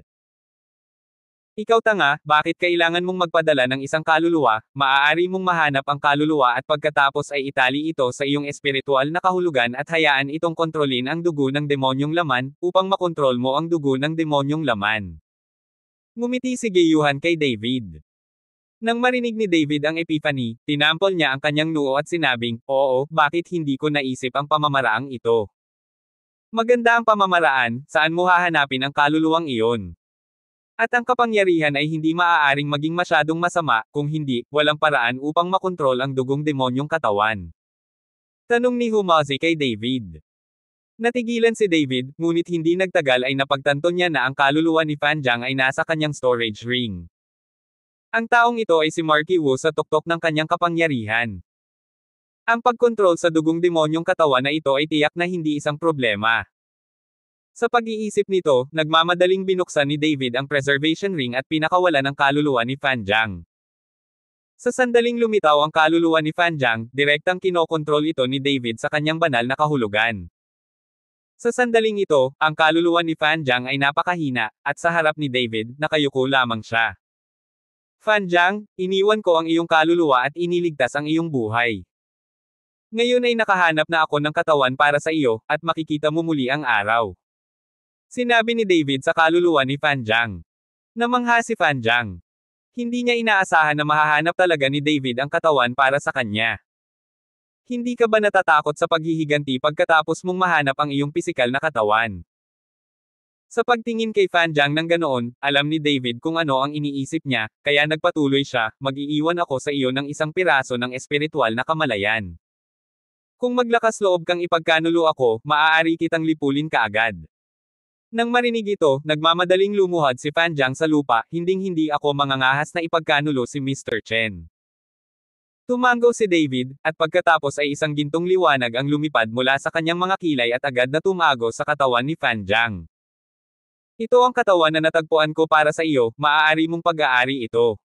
Ikaw tanga, bakit kailangan mong magpadala ng isang kaluluwa? Maaari mong mahanap ang kaluluwa at pagkatapos ay itali ito sa iyong espiritual na kahulugan at hayaan itong kontrolin ang dugo ng demonyong laman, upang makontrol mo ang dugo ng demonyong laman." Ngumiti si Gayuhan kay David. Nang marinig ni David ang epiphany, tinampol niya ang kanyang noo at sinabing, "Oo, bakit hindi ko naisip ang pamamaraang ito? Maganda ang pamamaraan, saan mo hahanapin ang kaluluwang iyon? At ang kapangyarihan ay hindi maaaring maging masyadong masama, kung hindi, walang paraan upang makontrol ang dugong demonyong katawan." Tanong ni Humazi kay David. Natigilan si David, ngunit hindi nagtagal ay napagtanto niya na ang kaluluwa ni Fanjang ay nasa kanyang storage ring. Ang taong ito ay si Marky Wu sa tuktok ng kanyang kapangyarihan. Ang pagkontrol sa dugong demonyong katawan na ito ay tiyak na hindi isang problema. Sa pag-iisip nito, nagmamadaling binuksan ni David ang preservation ring at pinakawalan ang kaluluwa ni Fanjang. Sa sandaling lumitaw ang kaluluwa ni Fanjang, direktang kinokontrol ito ni David sa kanyang banal na kahulugan. Sa sandaling ito, ang kaluluwa ni Fanjang ay napakahina, at sa harap ni David, nakayuko lamang siya. "Fanjang, iniwan ko ang iyong kaluluwa at iniligtas ang iyong buhay. Ngayon ay nakahanap na ako ng katawan para sa iyo, at makikita mo muli ang araw." Sinabi ni David sa kaluluwa ni Fanjang. Namangha si Fanjang. Hindi niya inaasahan na mahahanap talaga ni David ang katawan para sa kanya. "Hindi ka ba natatakot sa paghihiganti pagkatapos mong mahanap ang iyong pisikal na katawan?" Sa pagtingin kay Fanjang ng ganoon, alam ni David kung ano ang iniisip niya, kaya nagpatuloy siya, "Mag-iiwan ako sa iyo ng isang piraso ng espiritual na kamalayan. Kung maglakas loob kang ipagkanulo ako, maaari kitang lipulin kaagad." Nang marinig ito, nagmamadaling lumuhad si Fanjang sa lupa, "Hinding-hindi ako mangangahas na ipagkanulo si Mr. Chen." Tumango si David, at pagkatapos ay isang gintong liwanag ang lumipad mula sa kanyang mga kilay at agad na tumago sa katawan ni Fanjang. "Ito ang katawan na natagpuan ko para sa iyo, maaari mong pag-aari ito."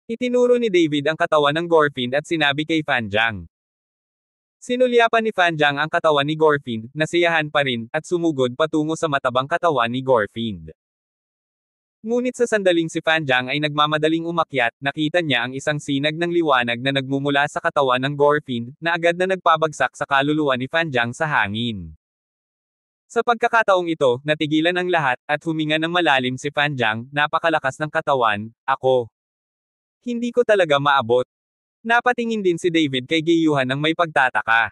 Itinuro ni David ang katawan ng Gorfin at sinabi kay Fanjang. Sinulyapan ni Fanjang ang katawan ni Gorfin, nasiyahan pa rin, at sumugod patungo sa matabang katawan ni Gorfin. Ngunit sa sandaling si Fanjang ay nagmamadaling umakyat, nakita niya ang isang sinag ng liwanag na nagmumula sa katawan ng Gorfin, na agad na nagpabagsak sa kaluluwa ni Fanjang sa hangin. Sa pagkakataong ito, natigilan ang lahat, at huminga ng malalim si Fanjang, "Napakalakas ng katawan, ako. Hindi ko talaga maabot." Napatingin din si David kay Gayuhan ng may pagtataka.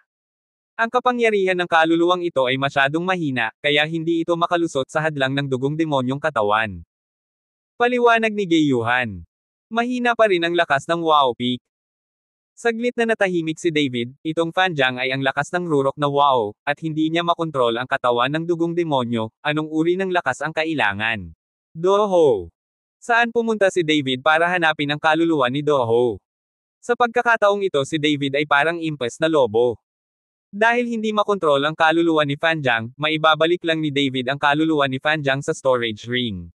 Ang kapangyarihan ng kaluluwang ito ay masyadong mahina, kaya hindi ito makalusot sa hadlang ng dugong demonyong katawan. Paliwanag ni Gayuhan. Mahina pa rin ang lakas ng Wow Peak. Saglit na natahimik si David, itong Fanjang ay ang lakas ng rurok na wow, at hindi niya makontrol ang katawan ng dugong demonyo, anong uri ng lakas ang kailangan? Doho. Saan pumunta si David para hanapin ang kaluluwa ni Doho? Sa pagkakataong ito si David ay parang impes na lobo. Dahil hindi makontrol ang kaluluwa ni Fanjang, maibabalik lang ni David ang kaluluwa ni Fanjang sa storage ring.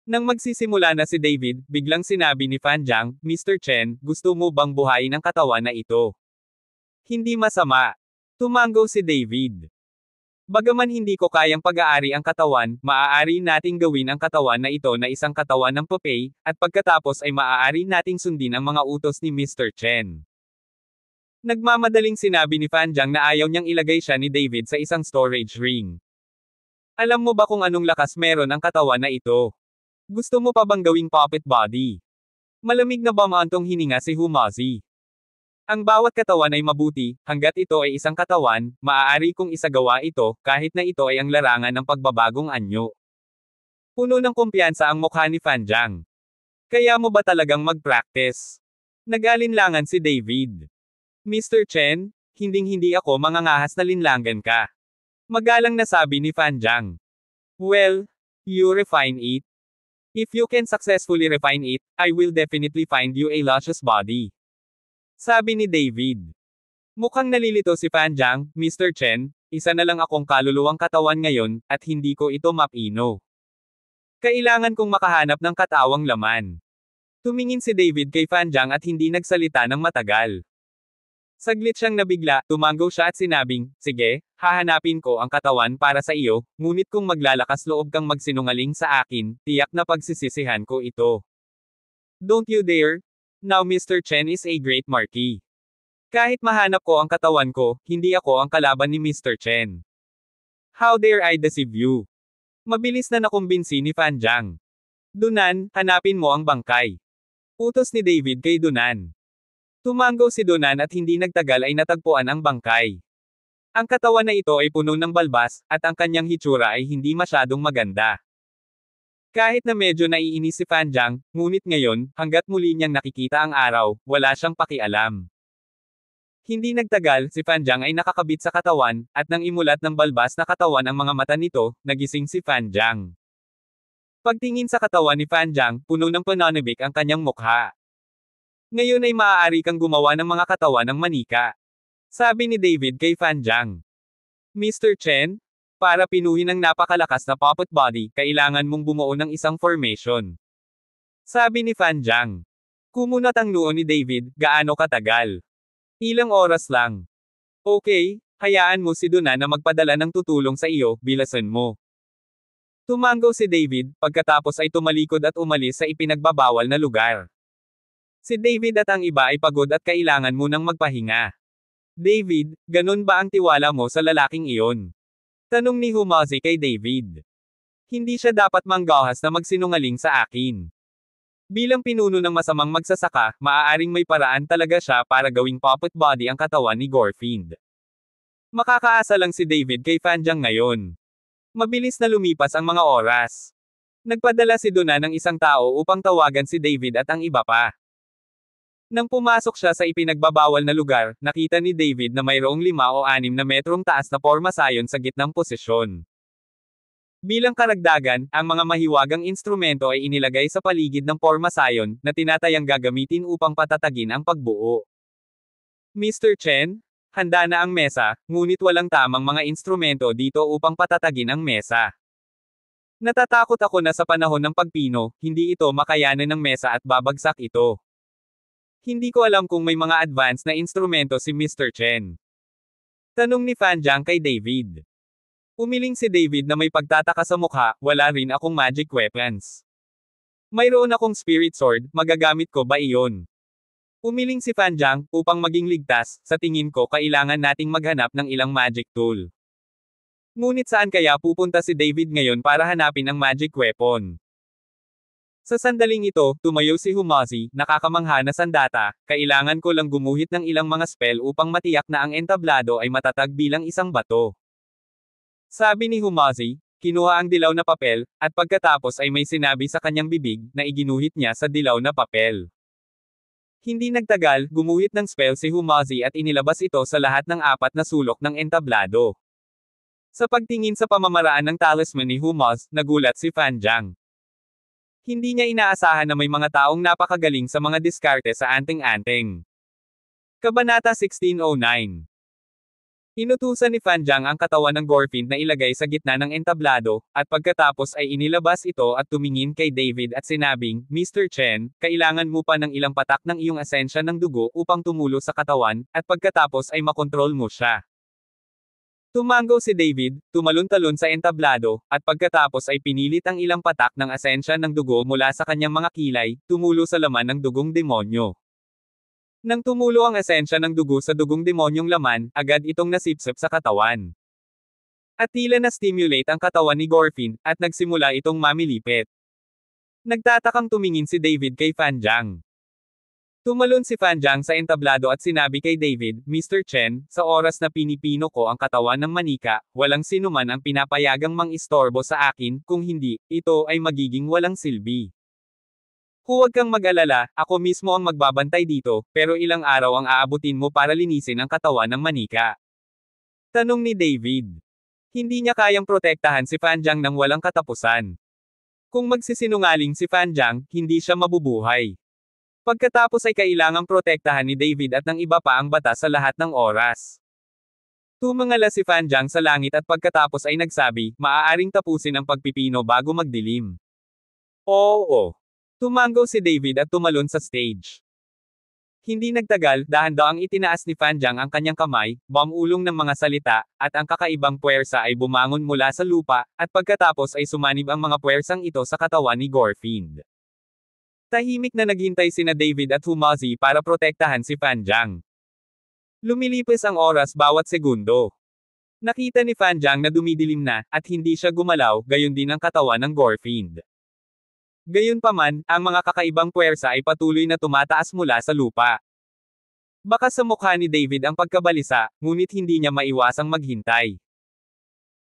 Nang magsisimula na si David, biglang sinabi ni Fanjang, "Mr. Chen, gusto mo bang buhayin ang katawan na ito?" "Hindi masama." Tumango si David. "Bagaman hindi ko kayang pag-aari ang katawan, maaari nating gawin ang katawan na ito na isang katawan ng Popeye, at pagkatapos ay maaari nating sundin ang mga utos ni Mr. Chen." Nagmamadaling sinabi ni Fanjang na ayaw niyang ilagay siya ni David sa isang storage ring. "Alam mo ba kung anong lakas meron ang katawan na ito? Gusto mo pa bang gawing puppet body?" Malamig na bumantong hininga si Humazi. "Ang bawat katawan ay mabuti, hanggat ito ay isang katawan, maaari kong isagawa ito, kahit na ito ay ang larangan ng pagbabagong anyo." Puno ng kumpiyansa ang mukha ni Fanjang. Kaya mo ba talagang mag-practice? Nag-alinlangan si David. Mr. Chen, hinding-hindi ako mangangahas na linlangan ka. Magalang na sabi ni Fan Jiang. Well, you refine it. If you can successfully refine it, I will definitely find you a luscious body. Sabi ni David. Mukhang nalilito si Fan Jiang, Mr. Chen, isa na lang akong kaluluwang katawan ngayon, at hindi ko ito mapino. Kailangan kong makahanap ng katawang laman. Tumingin si David kay Fan Jiang at hindi nagsalita ng matagal. Saglit siyang nabigla, tumango siya at sinabing, sige, hahanapin ko ang katawan para sa iyo, ngunit kung maglalakas loob kang magsinungaling sa akin, tiyak na pagsisisihan ko ito. Don't you dare? Now Mr. Chen is a great marquis. Kahit mahanap ko ang katawan ko, hindi ako ang kalaban ni Mr. Chen. How dare I deceive you? Mabilis na nakumbinsi ni Fan Jiang. Dunan, hanapin mo ang bangkay. Utos ni David kay Dunan. Tumango si Dunan at hindi nagtagal ay natagpuan ang bangkay. Ang katawan na ito ay puno ng balbas, at ang kanyang hitsura ay hindi masyadong maganda. Kahit na medyo naiinis si Fan Jiang, ngunit ngayon, hanggat muli niyang nakikita ang araw, wala siyang pakialam. Hindi nagtagal, si Fan Jiang ay nakakabit sa katawan, at nang imulat ng balbas na katawan ang mga mata nito, nagising si Fan Jiang. Pagtingin sa katawan ni Fan Jiang, puno ng pananabik ang kanyang mukha. Ngayon ay maaari kang gumawa ng mga katawan ng manika. Sabi ni David kay Fan Jiang. Mr. Chen, para pinuhin ang napakalakas na puppet body, kailangan mong bumuo ng isang formation. Sabi ni Fan Jiang. Kumunat ang noo ni David, gaano katagal? Ilang oras lang. Okay, hayaan mo si Duna na magpadala ng tutulong sa iyo, bilasan mo. Tumango si David, pagkatapos ay tumalikod at umalis sa ipinagbabawal na lugar. Si David at ang iba ay pagod at kailangan munang magpahinga. David, ganun ba ang tiwala mo sa lalaking iyon? Tanong ni Humazi kay David. Hindi siya dapat manggahas na magsinungaling sa akin. Bilang pinuno ng masamang magsasaka, maaaring may paraan talaga siya para gawing puppet body ang katawan ni Gorfind. Makakaasa lang si David kay Fan Jiang ngayon. Mabilis na lumipas ang mga oras. Nagpadala si Duna ng isang tao upang tawagan si David at ang iba pa. Nang pumasok siya sa ipinagbabawal na lugar, nakita ni David na mayroong 5 o 6 na metrong taas na pormasayon sa gitnang posisyon. Bilang karagdagan, ang mga mahiwagang instrumento ay inilagay sa paligid ng pormasayon, na tinatayang gagamitin upang patatagin ang pagbuo. Mr. Chen? Handa na ang mesa, ngunit walang tamang mga instrumento dito upang patatagin ang mesa. Natatakot ako na sa panahon ng pagpino, hindi ito makayanan ng mesa at babagsak ito. Hindi ko alam kung may mga advanced na instrumento si Mr. Chen. Tanong ni Fan Jiang kay David. Umiling si David na may pagtataka sa mukha, wala rin akong magic weapons. Mayroon akong spirit sword, magagamit ko ba iyon? Umiling si Fan Jiang, upang maging ligtas, sa tingin ko kailangan nating maghanap ng ilang magic tool. Ngunit saan kaya pupunta si David ngayon para hanapin ang magic weapon? Sa sandaling ito, tumayo si Humazi, nakakamangha na sandata, kailangan ko lang gumuhit ng ilang mga spell upang matiyak na ang entablado ay matatag bilang isang bato. Sabi ni Humazi, kinuha ang dilaw na papel, at pagkatapos ay may sinabi sa kanyang bibig, na iginuhit niya sa dilaw na papel. Hindi nagtagal, gumuhit ng spell si Humazi at inilabas ito sa lahat ng 4 na sulok ng entablado. Sa pagtingin sa pamamaraan ng talisman ni Humaz, nagulat si Fan Jiang. Hindi niya inaasahan na may mga taong napakagaling sa mga diskarte sa anting-anting. Kabanata 1609. Inutusan ni Fan Jiang ang katawan ng Gorfind na ilagay sa gitna ng entablado, at pagkatapos ay inilabas ito at tumingin kay David at sinabing, Mr. Chen, kailangan mo pa ng ilang patak ng iyong asensya ng dugo upang tumulo sa katawan, at pagkatapos ay makontrol mo siya. Tumango si David, tumalon-talon sa entablado, at pagkatapos ay pinilit ang ilang patak ng asensya ng dugo mula sa kanyang mga kilay, tumulo sa laman ng dugong demonyo. Nang tumulo ang esensya ng dugo sa dugong demonyong laman, agad itong nasipsip sa katawan. At tila na-stimulate ang katawan ni Gorfind, at nagsimula itong mamilipit. Nagtatakang tumingin si David kay Fan Jiang. Tumalon si Fan Jiang sa entablado at sinabi kay David, Mr. Chen, sa oras na pinipino ko ang katawan ng manika, walang sinuman ang pinapayagang mang-istorbo sa akin, kung hindi, ito ay magiging walang silbi. Huwag kang mag-alala, ako mismo ang magbabantay dito, pero ilang araw ang aabutin mo para linisin ang katawan ng manika? Tanong ni David. Hindi niya kayang protektahan si Fanjang nang walang katapusan. Kung magsisinungaling si Fanjang, hindi siya mabubuhay. Pagkatapos ay kailangang protektahan ni David at ng iba pa ang batas sa lahat ng oras. Tumangala si Fanjang sa langit at pagkatapos ay nagsabi, maaaring tapusin ang pagpipino bago magdilim. Oo. Tumango si David at tumalon sa stage. Hindi nagtagal, dahan-dahang itinaas ni Fanjang ang kanyang kamay, bumulong ng mga salita, at ang kakaibang puwersa ay bumangon mula sa lupa, at pagkatapos ay sumanib ang mga puwersang ito sa katawan ni Gorfind. Tahimik na naghintay sina David at Humazi para protektahan si Fanjang. Lumilipas ang oras bawat segundo. Nakita ni Fanjang na dumidilim na, at hindi siya gumalaw, gayon din ang katawan ng Gorfind. Gayunpaman, ang mga kakaibang puwersa ay patuloy na tumataas mula sa lupa. Baka sa mukha ni David ang pagkabalisa, ngunit hindi niya maiwasang maghintay.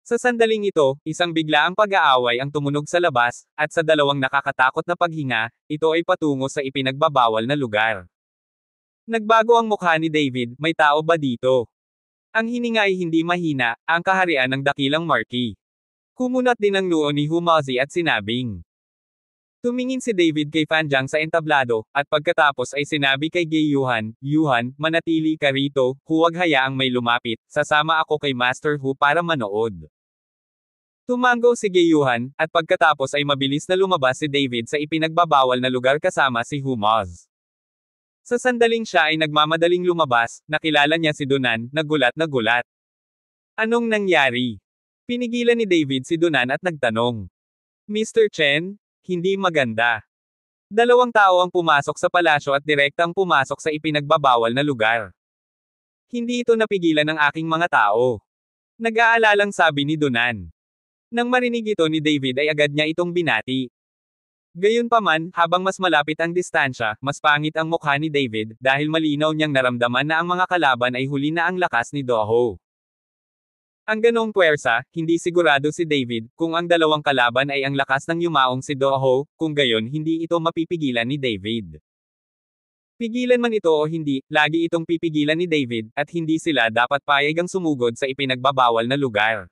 Sa sandaling ito, isang biglaang pag-aaway ang tumunog sa labas, at sa dalawang nakakatakot na paghinga, ito ay patungo sa ipinagbabawal na lugar. Nagbago ang mukha ni David, may tao ba dito? Ang hininga ay hindi mahina, ang kaharian ng dakilang Marquis. Kumunat din ang noo ni Humazi at sinabing. Tumingin si David kay Fanjang sa entablado, at pagkatapos ay sinabi kay Yuhan, Yuhan, manatili ka rito, huwag hayaang may lumapit, sasama ako kay Master Hu para manood. Tumango si Yuhan, at pagkatapos ay mabilis na lumabas si David sa ipinagbabawal na lugar kasama si Humaz. Sa sandaling siya ay nagmamadaling lumabas, nakilala niya si Dunan, nagulat na gulat. Anong nangyari? Pinigilan ni David si Dunan at nagtanong. Mr. Chen? Hindi maganda. Dalawang tao ang pumasok sa palasyo at direktang pumasok sa ipinagbabawal na lugar. Hindi ito napigilan ng aking mga tao. Nag-aalalang sabi ni Dunan. Nang marinig ito ni David ay agad niya itong binati. Gayunpaman, habang mas malapit ang distansya, mas pangit ang mukha ni David, dahil malinaw niyang naramdaman na ang mga kalaban ay huli na ang lakas ni Doho. Ang ganong puwersa, hindi sigurado si David, kung ang dalawang kalaban ay ang lakas ng yumaong si Doho, kung gayon hindi ito mapipigilan ni David. Pigilan man ito o hindi, lagi itong pipigilan ni David, at hindi sila dapat payagang sumugod sa ipinagbabawal na lugar.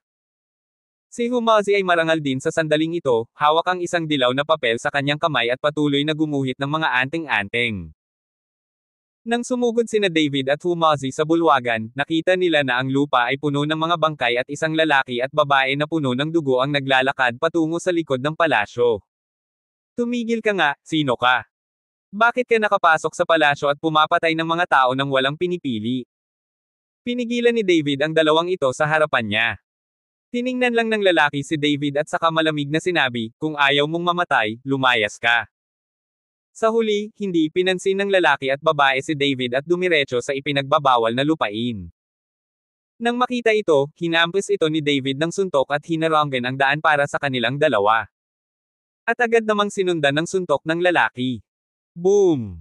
Si Humazi ay marangal din sa sandaling ito, hawak ang isang dilaw na papel sa kanyang kamay at patuloy na gumuhit ng mga anting-anting. Nang sumugod sina David at Humazi sa bulwagan, nakita nila na ang lupa ay puno ng mga bangkay at isang lalaki at babae na puno ng dugo ang naglalakad patungo sa likod ng palasyo. Tumigil ka nga, sino ka? Bakit ka nakapasok sa palasyo at pumapatay ng mga tao nang walang pinipili? Pinigilan ni David ang dalawang ito sa harapan niya. Tiningnan lang ng lalaki si David at saka malamig na sinabi, kung ayaw mong mamatay, lumayas ka. Sa huli, hindi pinansin ng lalaki at babae si David at dumiretso sa ipinagbabawal na lupain. Nang makita ito, hinampis ito ni David ng suntok at hinaranggan ang daan para sa kanilang dalawa. At agad namang sinundan ng suntok ng lalaki. Boom!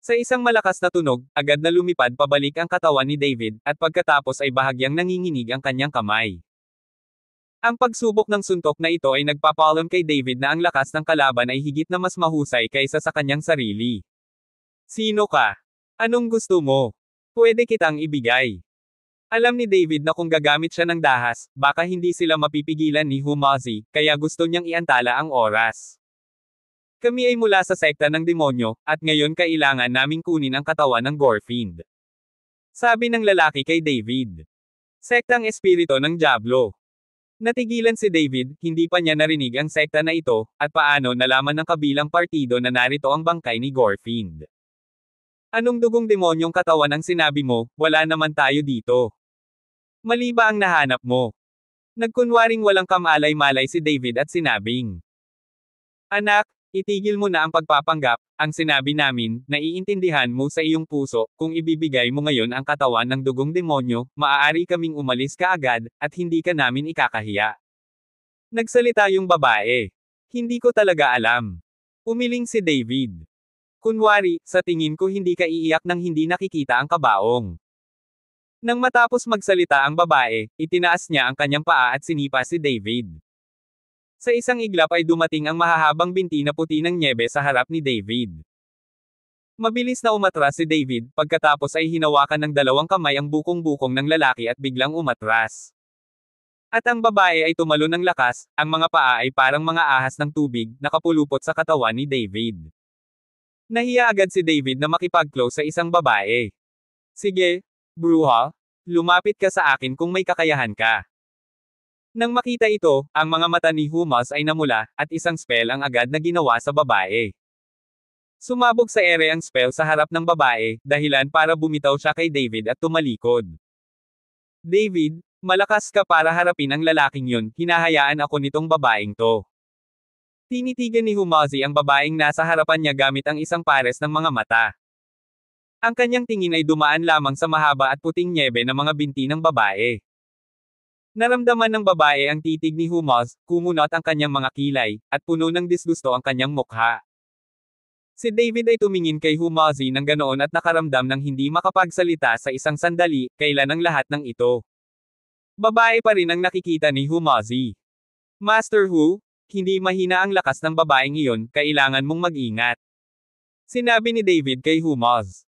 Sa isang malakas na tunog, agad na lumipad pabalik ang katawan ni David, at pagkatapos ay bahagyang nanginginig ang kanyang kamay. Ang pagsubok ng suntok na ito ay nagpapaalam kay David na ang lakas ng kalaban ay higit na mas mahusay kaysa sa kanyang sarili. Sino ka? Anong gusto mo? Pwede kitang ibigay. Alam ni David na kung gagamit siya ng dahas, baka hindi sila mapipigilan ni Humazi, kaya gusto niyang iantala ang oras. Kami ay mula sa sekta ng demonyo, at ngayon kailangan naming kunin ang katawan ng Gorfind. Sabi ng lalaki kay David. Sektang espirito ng Diablo. Natigilan si David, hindi pa niya narinig ang sekta na ito, at paano nalaman ng kabilang partido na narito ang bangkay ni Gorfind. Anong dugong demonyong katawan ang sinabi mo, wala naman tayo dito. Mali ba ang nahanap mo? Nagkunwaring walang kamalay-malay si David at sinabing. Anak, itigil mo na ang pagpapanggap, ang sinabi namin, naiintindihan mo sa iyong puso, kung ibibigay mo ngayon ang katawan ng dugong demonyo, maaari kaming umalis kaagad, at hindi ka namin ikakahiya. Nagsalita yung babae. Hindi ko talaga alam. Umiling si David. Kunwari, sa tingin ko hindi ka iiyak nang hindi nakikita ang kabaong. Nang matapos magsalita ang babae, itinaas niya ang kanyang paa at sinipa si David. Sa isang iglap ay dumating ang mahahabang binti na puti ng nyebe sa harap ni David. Mabilis na umatras si David, pagkatapos ay hinawakan ng dalawang kamay ang bukong-bukong ng lalaki at biglang umatras. At ang babae ay tumalo ng lakas, ang mga paa ay parang mga ahas ng tubig, nakapulupot sa katawan ni David. Nahiya agad si David na makipag-close sa isang babae. Sige, bruha, lumapit ka sa akin kung may kakayahan ka. Nang makita ito, ang mga mata ni Humas ay namula, at isang spell ang agad na ginawa sa babae. Sumabog sa ere ang spell sa harap ng babae, dahilan para bumitaw siya kay David at tumalikod. David, malakas ka para harapin ang lalaking yun, hinahayaan ako nitong babaeng to. Tinitigan ni Humazi ang babaeng nasa harapan niya gamit ang isang pares ng mga mata. Ang kanyang tingin ay dumaan lamang sa mahaba at puting nyebe ng mga binti ng babae. Naramdaman ng babae ang titig ni Humaz, kumunot ang kanyang mga kilay, at puno ng disgusto ang kanyang mukha. Si David ay tumingin kay Humazi ng ganoon at nakaramdam ng hindi makapagsalita sa isang sandali, kailan ang lahat ng ito. Babae pa rin ang nakikita ni Humazi. Master Hu, hindi mahina ang lakas ng babaeng iyon, kailangan mong mag-ingat. Sinabi ni David kay Humaz.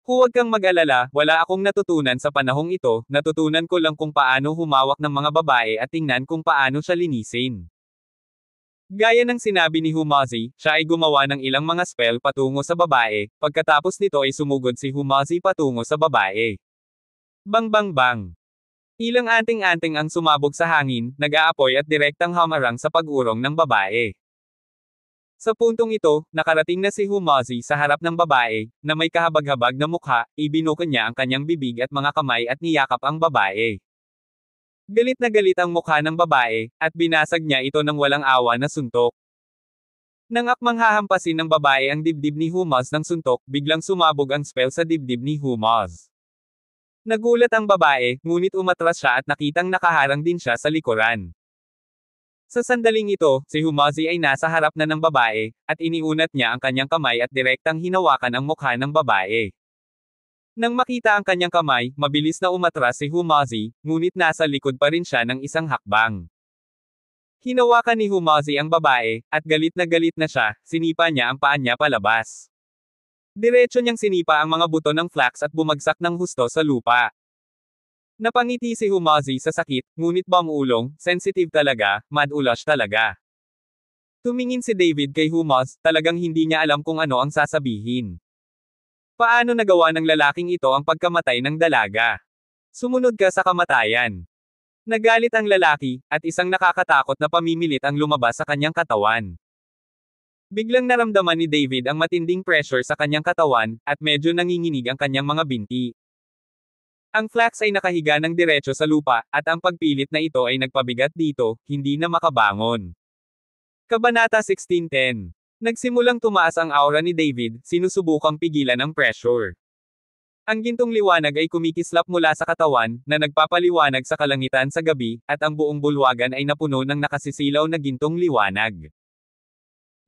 Huwag kang mag-alala, wala akong natutunan sa panahong ito, natutunan ko lang kung paano humawak ng mga babae at tingnan kung paano siya linisin. Gaya ng sinabi ni Humazi, siya ay gumawa ng ilang mga spell patungo sa babae, pagkatapos nito ay sumugod si Humazi patungo sa babae. Bang bang bang. Ilang anting-anting ang sumabog sa hangin, nag-aapoy at direktang hamarang sa pag-urong ng babae. Sa puntong ito, nakarating na si Humazi sa harap ng babae, na may kahabag-habag na mukha, ibinuka niya ang kanyang bibig at mga kamay at niyakap ang babae. Galit na galit ang mukha ng babae, at binasag niya ito ng walang awa na suntok. Nang akmang hahampasin ng babae ang dibdib ni Humaz ng suntok, biglang sumabog ang spell sa dibdib ni Humaz. Nagulat ang babae, ngunit umatras siya at nakitang nakaharang din siya sa likuran. Sa sandaling ito, si Humazi ay nasa harap na ng babae, at iniunat niya ang kanyang kamay at direktang hinawakan ang mukha ng babae. Nang makita ang kanyang kamay, mabilis na umatras si Humazi, ngunit nasa likod pa rin siya ng isang hakbang. Hinawakan ni Humazi ang babae, at galit na siya, sinipa niya ang paa niya palabas. Diretso niyang sinipa ang mga buto ng flax at bumagsak ng husto sa lupa. Napangiti si Humazi sa sakit, ngunit bamulong, sensitive talaga, mad-ulash talaga. Tumingin si David kay Humaz, talagang hindi niya alam kung ano ang sasabihin. Paano nagawa ng lalaking ito ang pagkamatay ng dalaga? Sumunod ka sa kamatayan. Nagalit ang lalaki, at isang nakakatakot na pamimilit ang lumabas sa kanyang katawan. Biglang naramdaman ni David ang matinding pressure sa kanyang katawan, at medyo nanginginig ang kanyang mga binti. Ang flax ay nakahiga ng diretso sa lupa, at ang pagpilit na ito ay nagpabigat dito, hindi na makabangon. Kabanata 16:10. Nagsimulang tumaas ang aura ni David, sinusubukang pigilan ang pressure. Ang gintong liwanag ay kumikislap mula sa katawan, na nagpapaliwanag sa kalangitan sa gabi, at ang buong bulwagan ay napuno ng nakasisilaw na gintong liwanag.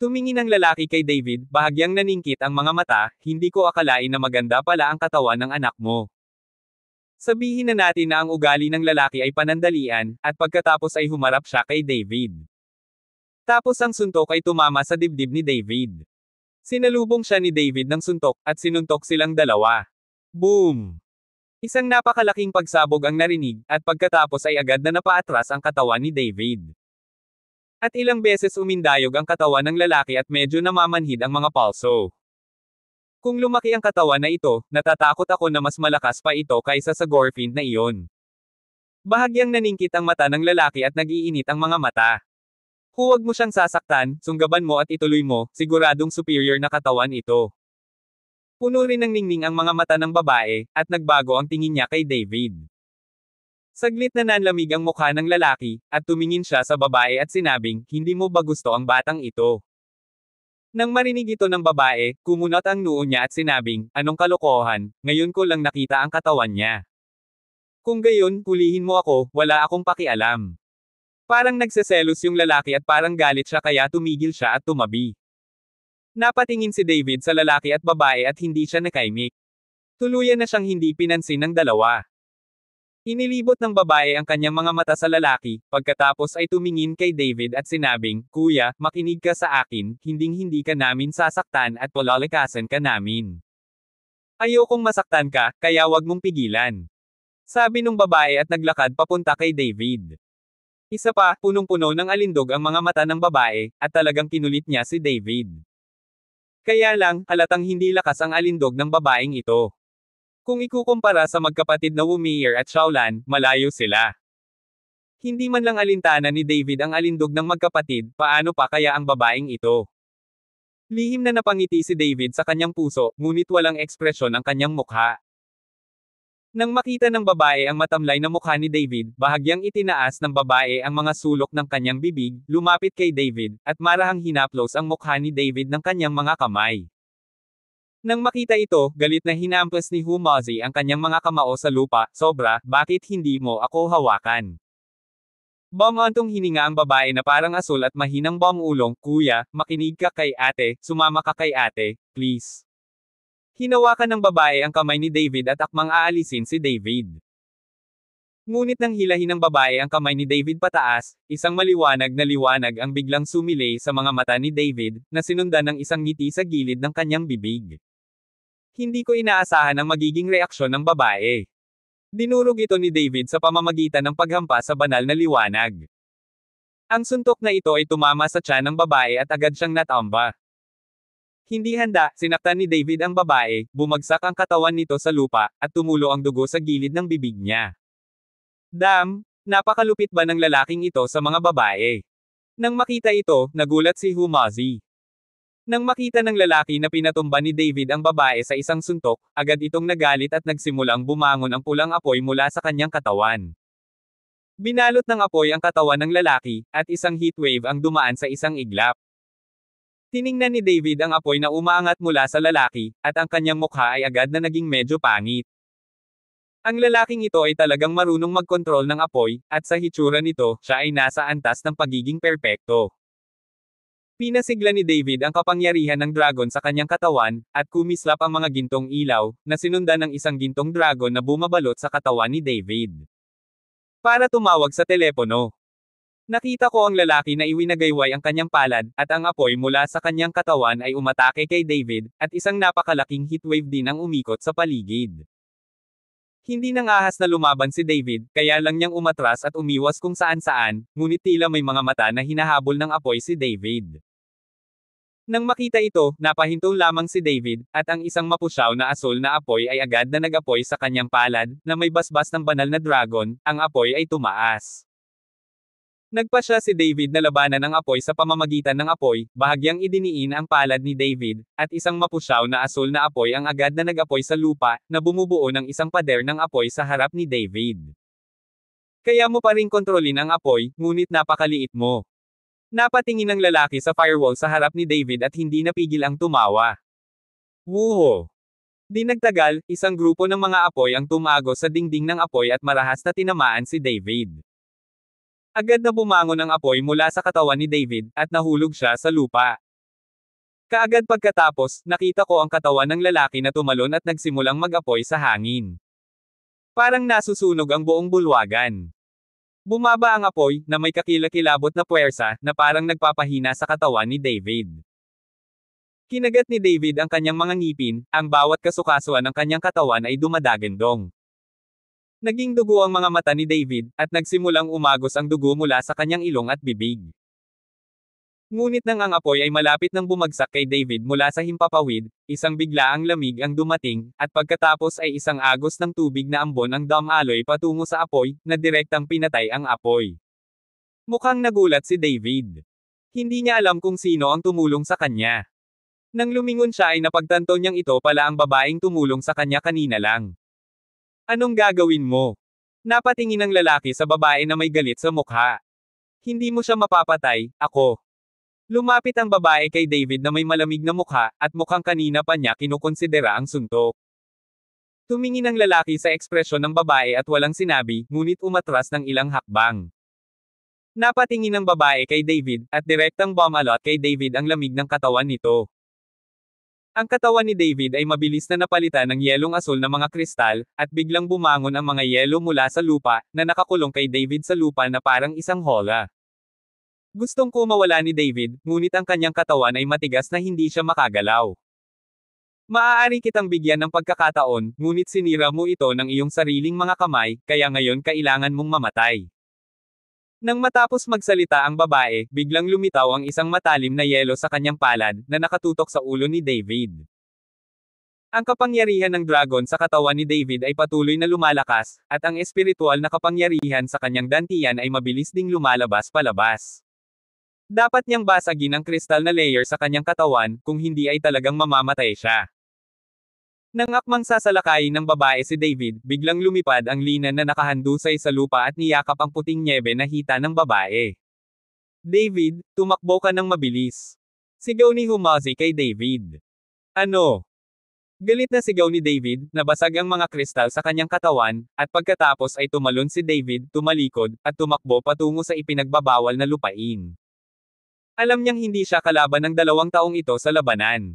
Tumingin ang lalaki kay David, bahagyang naningkit ang mga mata, hindi ko akalain na maganda pala ang katawan ng anak mo. Sabihin na natin na ang ugali ng lalaki ay panandalian, at pagkatapos ay humarap siya kay David. Tapos ang suntok ay tumama sa dibdib ni David. Sinalubong siya ni David ng suntok, at sinuntok silang dalawa. Boom! Isang napakalaking pagsabog ang narinig, at pagkatapos ay agad na napaatras ang katawan ni David. At ilang beses umindayog ang katawan ng lalaki at medyo namamanhid ang mga palso. Kung lumaki ang katawan na ito, natatakot ako na mas malakas pa ito kaysa sa Gorfind na iyon. Bahagyang naningkit ang mata ng lalaki at nag-iinit ang mga mata. Huwag mo siyang sasaktan, sunggaban mo at ituloy mo, siguradong superior na katawan ito. Puno rin ng ningning ang mga mata ng babae, at nagbago ang tingin niya kay David. Saglit na nanlamig ang mukha ng lalaki, at tumingin siya sa babae at sinabing, hindi mo ba gusto ang batang ito? Nang marinig ito ng babae, kumunot ang noo niya at sinabing, anong kalokohan, ngayon ko lang nakita ang katawan niya. Kung gayon, hulihin mo ako, wala akong pakialam. Parang nagseselos yung lalaki at parang galit siya kaya tumigil siya at tumabi. Napatingin si David sa lalaki at babae at hindi siya nakaimik. Tuluyan na siyang hindi pinansin ng dalawa. Inilibot ng babae ang kanyang mga mata sa lalaki, pagkatapos ay tumingin kay David at sinabing, Kuya, makinig ka sa akin, hinding-hindi ka namin sasaktan at palalakasan ka namin. Ayokong masaktan ka, kaya wag mong pigilan. Sabi nung babae at naglakad papunta kay David. Isa pa, punong-puno ng alindog ang mga mata ng babae, at talagang kinulit niya si David. Kaya lang, halatang hindi lakas ang alindog ng babaeng ito. Kung ikukumpara sa magkapatid na Wumier at Shaolan, malayo sila. Hindi man lang alintana ni David ang alindog ng magkapatid, paano pa kaya ang babaeng ito? Lihim na napangiti si David sa kanyang puso, ngunit walang ekspresyon ang kanyang mukha. Nang makita ng babae ang matamlay na mukha ni David, bahagyang itinaas ng babae ang mga sulok ng kanyang bibig, lumapit kay David, at marahang hinaplos ang mukha ni David ng kanyang mga kamay. Nang makita ito, galit na hinampas ni Humazi ang kanyang mga kamao sa lupa, sobra, bakit hindi mo ako hawakan? Bumantong hininga ang babae na parang asul at mahinang bumulong, Kuya, makinig ka kay ate, sumama ka kay ate, please. Hinawakan ng babae ang kamay ni David at akmang aalisin si David. Ngunit nang hilahin ng babae ang kamay ni David pataas, isang maliwanag na liwanag ang biglang sumilay sa mga mata ni David, na sinundan ng isang ngiti sa gilid ng kanyang bibig. Hindi ko inaasahan ang magiging reaksyon ng babae. Dinurog ito ni David sa pamamagitan ng paghampas sa banal na liwanag. Ang suntok na ito ay tumama sa tiyan ng babae at agad siyang natamba. Hindi handa, sinaktan ni David ang babae, bumagsak ang katawan nito sa lupa, at tumulo ang dugo sa gilid ng bibig niya. Napakalupit ba ng lalaking ito sa mga babae? Nang makita ito, nagulat si Humazi. Nang makita ng lalaki na pinatumba ni David ang babae sa isang suntok, agad itong nagalit at nagsimulang bumangon ang pulang apoy mula sa kanyang katawan. Binalot ng apoy ang katawan ng lalaki, at isang heatwave ang dumaan sa isang iglap. Tiningnan ni David ang apoy na umaangat mula sa lalaki, at ang kanyang mukha ay agad na naging medyo pangit. Ang lalaking ito ay talagang marunong magkontrol ng apoy, at sa hitsura nito, siya ay nasa antas ng pagiging perpekto. Pinasigla ni David ang kapangyarihan ng dragon sa kanyang katawan, at kumislap ang mga gintong ilaw, na sinundan ng isang gintong dragon na bumabalot sa katawan ni David. Para tumawag sa telepono. Nakita ko ang lalaki na iwinagayway ang kanyang palad, at ang apoy mula sa kanyang katawan ay umatake kay David, at isang napakalaking heatwave din ang umikot sa paligid. Hindi nang ahas na lumaban si David, kaya lang niyang umatras at umiwas kung saan-saan, ngunit tila may mga mata na hinahabol ng apoy si David. Nang makita ito, napahinto lamang si David, at ang isang mapusyaw na asul na apoy ay agad na nag-apoy sa kanyang palad, na may basbas ng banal na dragon, ang apoy ay tumaas. Nagpa siya si David na labanan ng apoy sa pamamagitan ng apoy, bahagyang idiniin ang palad ni David, at isang mapusyaw na asul na apoy ang agad na nag-apoy sa lupa, na bumubuo ng isang pader ng apoy sa harap ni David. Kaya mo pa ring kontrolin ang apoy, ngunit napakaliit mo. Napatingin ang lalaki sa firewall sa harap ni David at hindi napigil ang tumawa. Wuho! Di nagtagal, isang grupo ng mga apoy ang tumagos sa dingding ng apoy at marahas na tinamaan si David. Agad na bumangon ang apoy mula sa katawan ni David, at nahulog siya sa lupa. Kaagad pagkatapos, nakita ko ang katawan ng lalaki na tumalon at nagsimulang mag-apoy sa hangin. Parang nasusunog ang buong bulwagan. Bumaba ang apoy, na may kakilakilabot na puwersa, na parang nagpapahina sa katawan ni David. Kinagat ni David ang kanyang mga ngipin, ang bawat kasukasuan ng kanyang katawan ay dumadagandong. Naging dugo ang mga mata ni David, at nagsimulang umagos ang dugo mula sa kanyang ilong at bibig. Ngunit nang ang apoy ay malapit nang bumagsak kay David mula sa himpapawid, isang biglaang lamig ang dumating, at pagkatapos ay isang agos ng tubig na ambon ang dumaloy patungo sa apoy, na direktang pinatay ang apoy. Mukhang nagulat si David. Hindi niya alam kung sino ang tumulong sa kanya. Nang lumingon siya ay napagtanto niyang ito pala ang babaeng tumulong sa kanya kanina lang. Anong gagawin mo? Napatingin ang lalaki sa babae na may galit sa mukha. Hindi mo siya mapapatay, ako. Lumapit ang babae kay David na may malamig na mukha, at mukhang kanina pa niya kinukonsidera ang suntok. Tumingin ang lalaki sa ekspresyon ng babae at walang sinabi, ngunit umatras ng ilang hakbang. Napatingin ang babae kay David, at direktang bumalot kay David ang lamig ng katawan nito. Ang katawan ni David ay mabilis na napalitan ng yelong asul na mga kristal, at biglang bumangon ang mga yelo mula sa lupa, na nakakulong kay David sa lupa na parang isang hola. Gustong kumawala ni David, ngunit ang kanyang katawan ay matigas na hindi siya makagalaw. Maaari kitang bigyan ng pagkakataon, ngunit sinira mo ito ng iyong sariling mga kamay, kaya ngayon kailangan mong mamatay. Nang matapos magsalita ang babae, biglang lumitaw ang isang matalim na yelo sa kanyang palad, na nakatutok sa ulo ni David. Ang kapangyarihan ng dragon sa katawan ni David ay patuloy na lumalakas, at ang espiritual na kapangyarihan sa kanyang dantian ay mabilis ding lumalabas palabas. Dapat niyang basagin ang kristal na layer sa kanyang katawan, kung hindi ay talagang mamamatay siya. Nang akmang sasalakayin ng babae si David, biglang lumipad ang linan na nakahandusay sa lupa at niyakap ang puting nyebe na hita ng babae. David, tumakbo ka ng mabilis. Sigaw ni Humazi kay David. Ano? Galit na sigaw ni David, nabasag ang mga kristal sa kanyang katawan, at pagkatapos ay tumalon si David, tumalikod, at tumakbo patungo sa ipinagbabawal na lupain. Alam niyang hindi siya kalaban ng 2 taong ito sa labanan.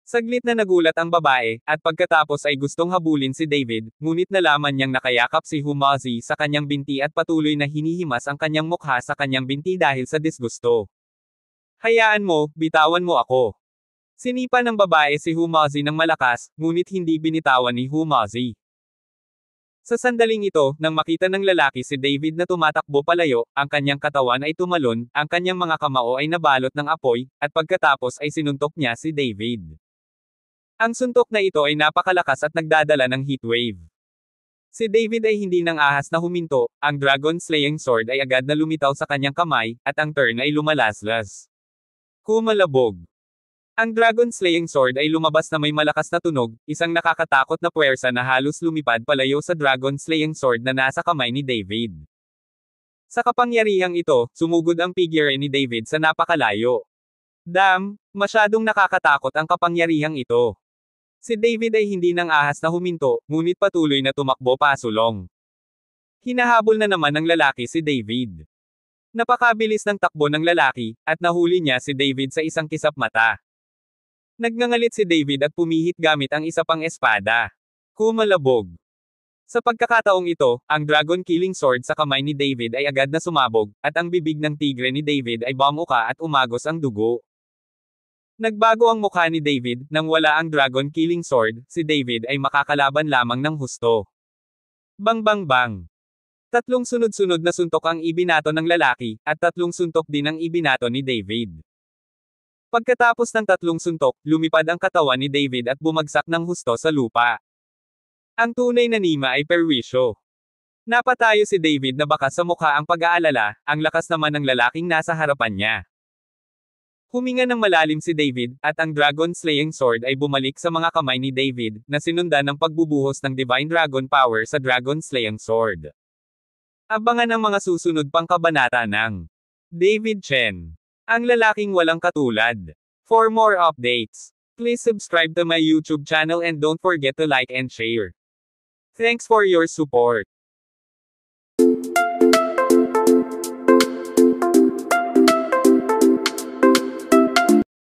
Saglit na nagulat ang babae, at pagkatapos ay gustong habulin si David, ngunit nalaman niyang nakayakap si Humazi sa kanyang binti at patuloy na hinihimas ang kanyang mukha sa kanyang binti dahil sa disgusto. Hayaan mo, bitawan mo ako. Sinipa ng babae si Humazi ng malakas, ngunit hindi binitawan ni Humazi. Sa sandaling ito, nang makita ng lalaki si David na tumatakbo palayo, ang kanyang katawan ay tumalon, ang kanyang mga kamao ay nabalot ng apoy, at pagkatapos ay sinuntok niya si David. Ang suntok na ito ay napakalakas at nagdadala ng heatwave. Si David ay hindi nang ahas na huminto, ang dragon slaying sword ay agad na lumitaw sa kanyang kamay, at ang turn ay lumalaslas. Kumalabog. Ang dragon slaying sword ay lumabas na may malakas na tunog, isang nakakatakot na puwersa na halos lumipad palayo sa dragon slaying sword na nasa kamay ni David. Sa kapangyarihang ito, sumugod ang figure ni David sa napakalayo. Damn, masyadong nakakatakot ang kapangyarihang ito. Si David ay hindi nang ahas na huminto, ngunit patuloy na tumakbo pasulong. Hinahabol na naman ng lalaki si David. Napakabilis ng takbo ng lalaki, at nahuli niya si David sa isang kisap mata. Nagngangalit si David at pumihit gamit ang isa pang espada. Kumalabog. Sa pagkakataong ito, ang dragon killing sword sa kamay ni David ay agad na sumabog, at ang bibig ng tigre ni David ay bumuka at umagos ang dugo. Nagbago ang mukha ni David, nang wala ang dragon killing sword, si David ay makakalaban lamang ng husto. Bang bang bang. 3 sunod-sunod na suntok ang ibinato ng lalaki, at 3 suntok din ang ibinato ni David. Pagkatapos ng 3 suntok, lumipad ang katawan ni David at bumagsak ng husto sa lupa. Ang tunay na nima ay perwisyo. Napatayo si David na baka sa mukha ang pag-aalala, ang lakas naman ng lalaking nasa harapan niya. Huminga ng malalim si David, at ang dragon slaying sword ay bumalik sa mga kamay ni David, na sinundan ng pagbubuhos ng divine dragon power sa dragon slaying sword. Abangan ang mga susunod pang kabanata ng David Chen, ang lalaking walang katulad. For more updates, please subscribe to my YouTube channel and don't forget to like and share. Thanks for your support.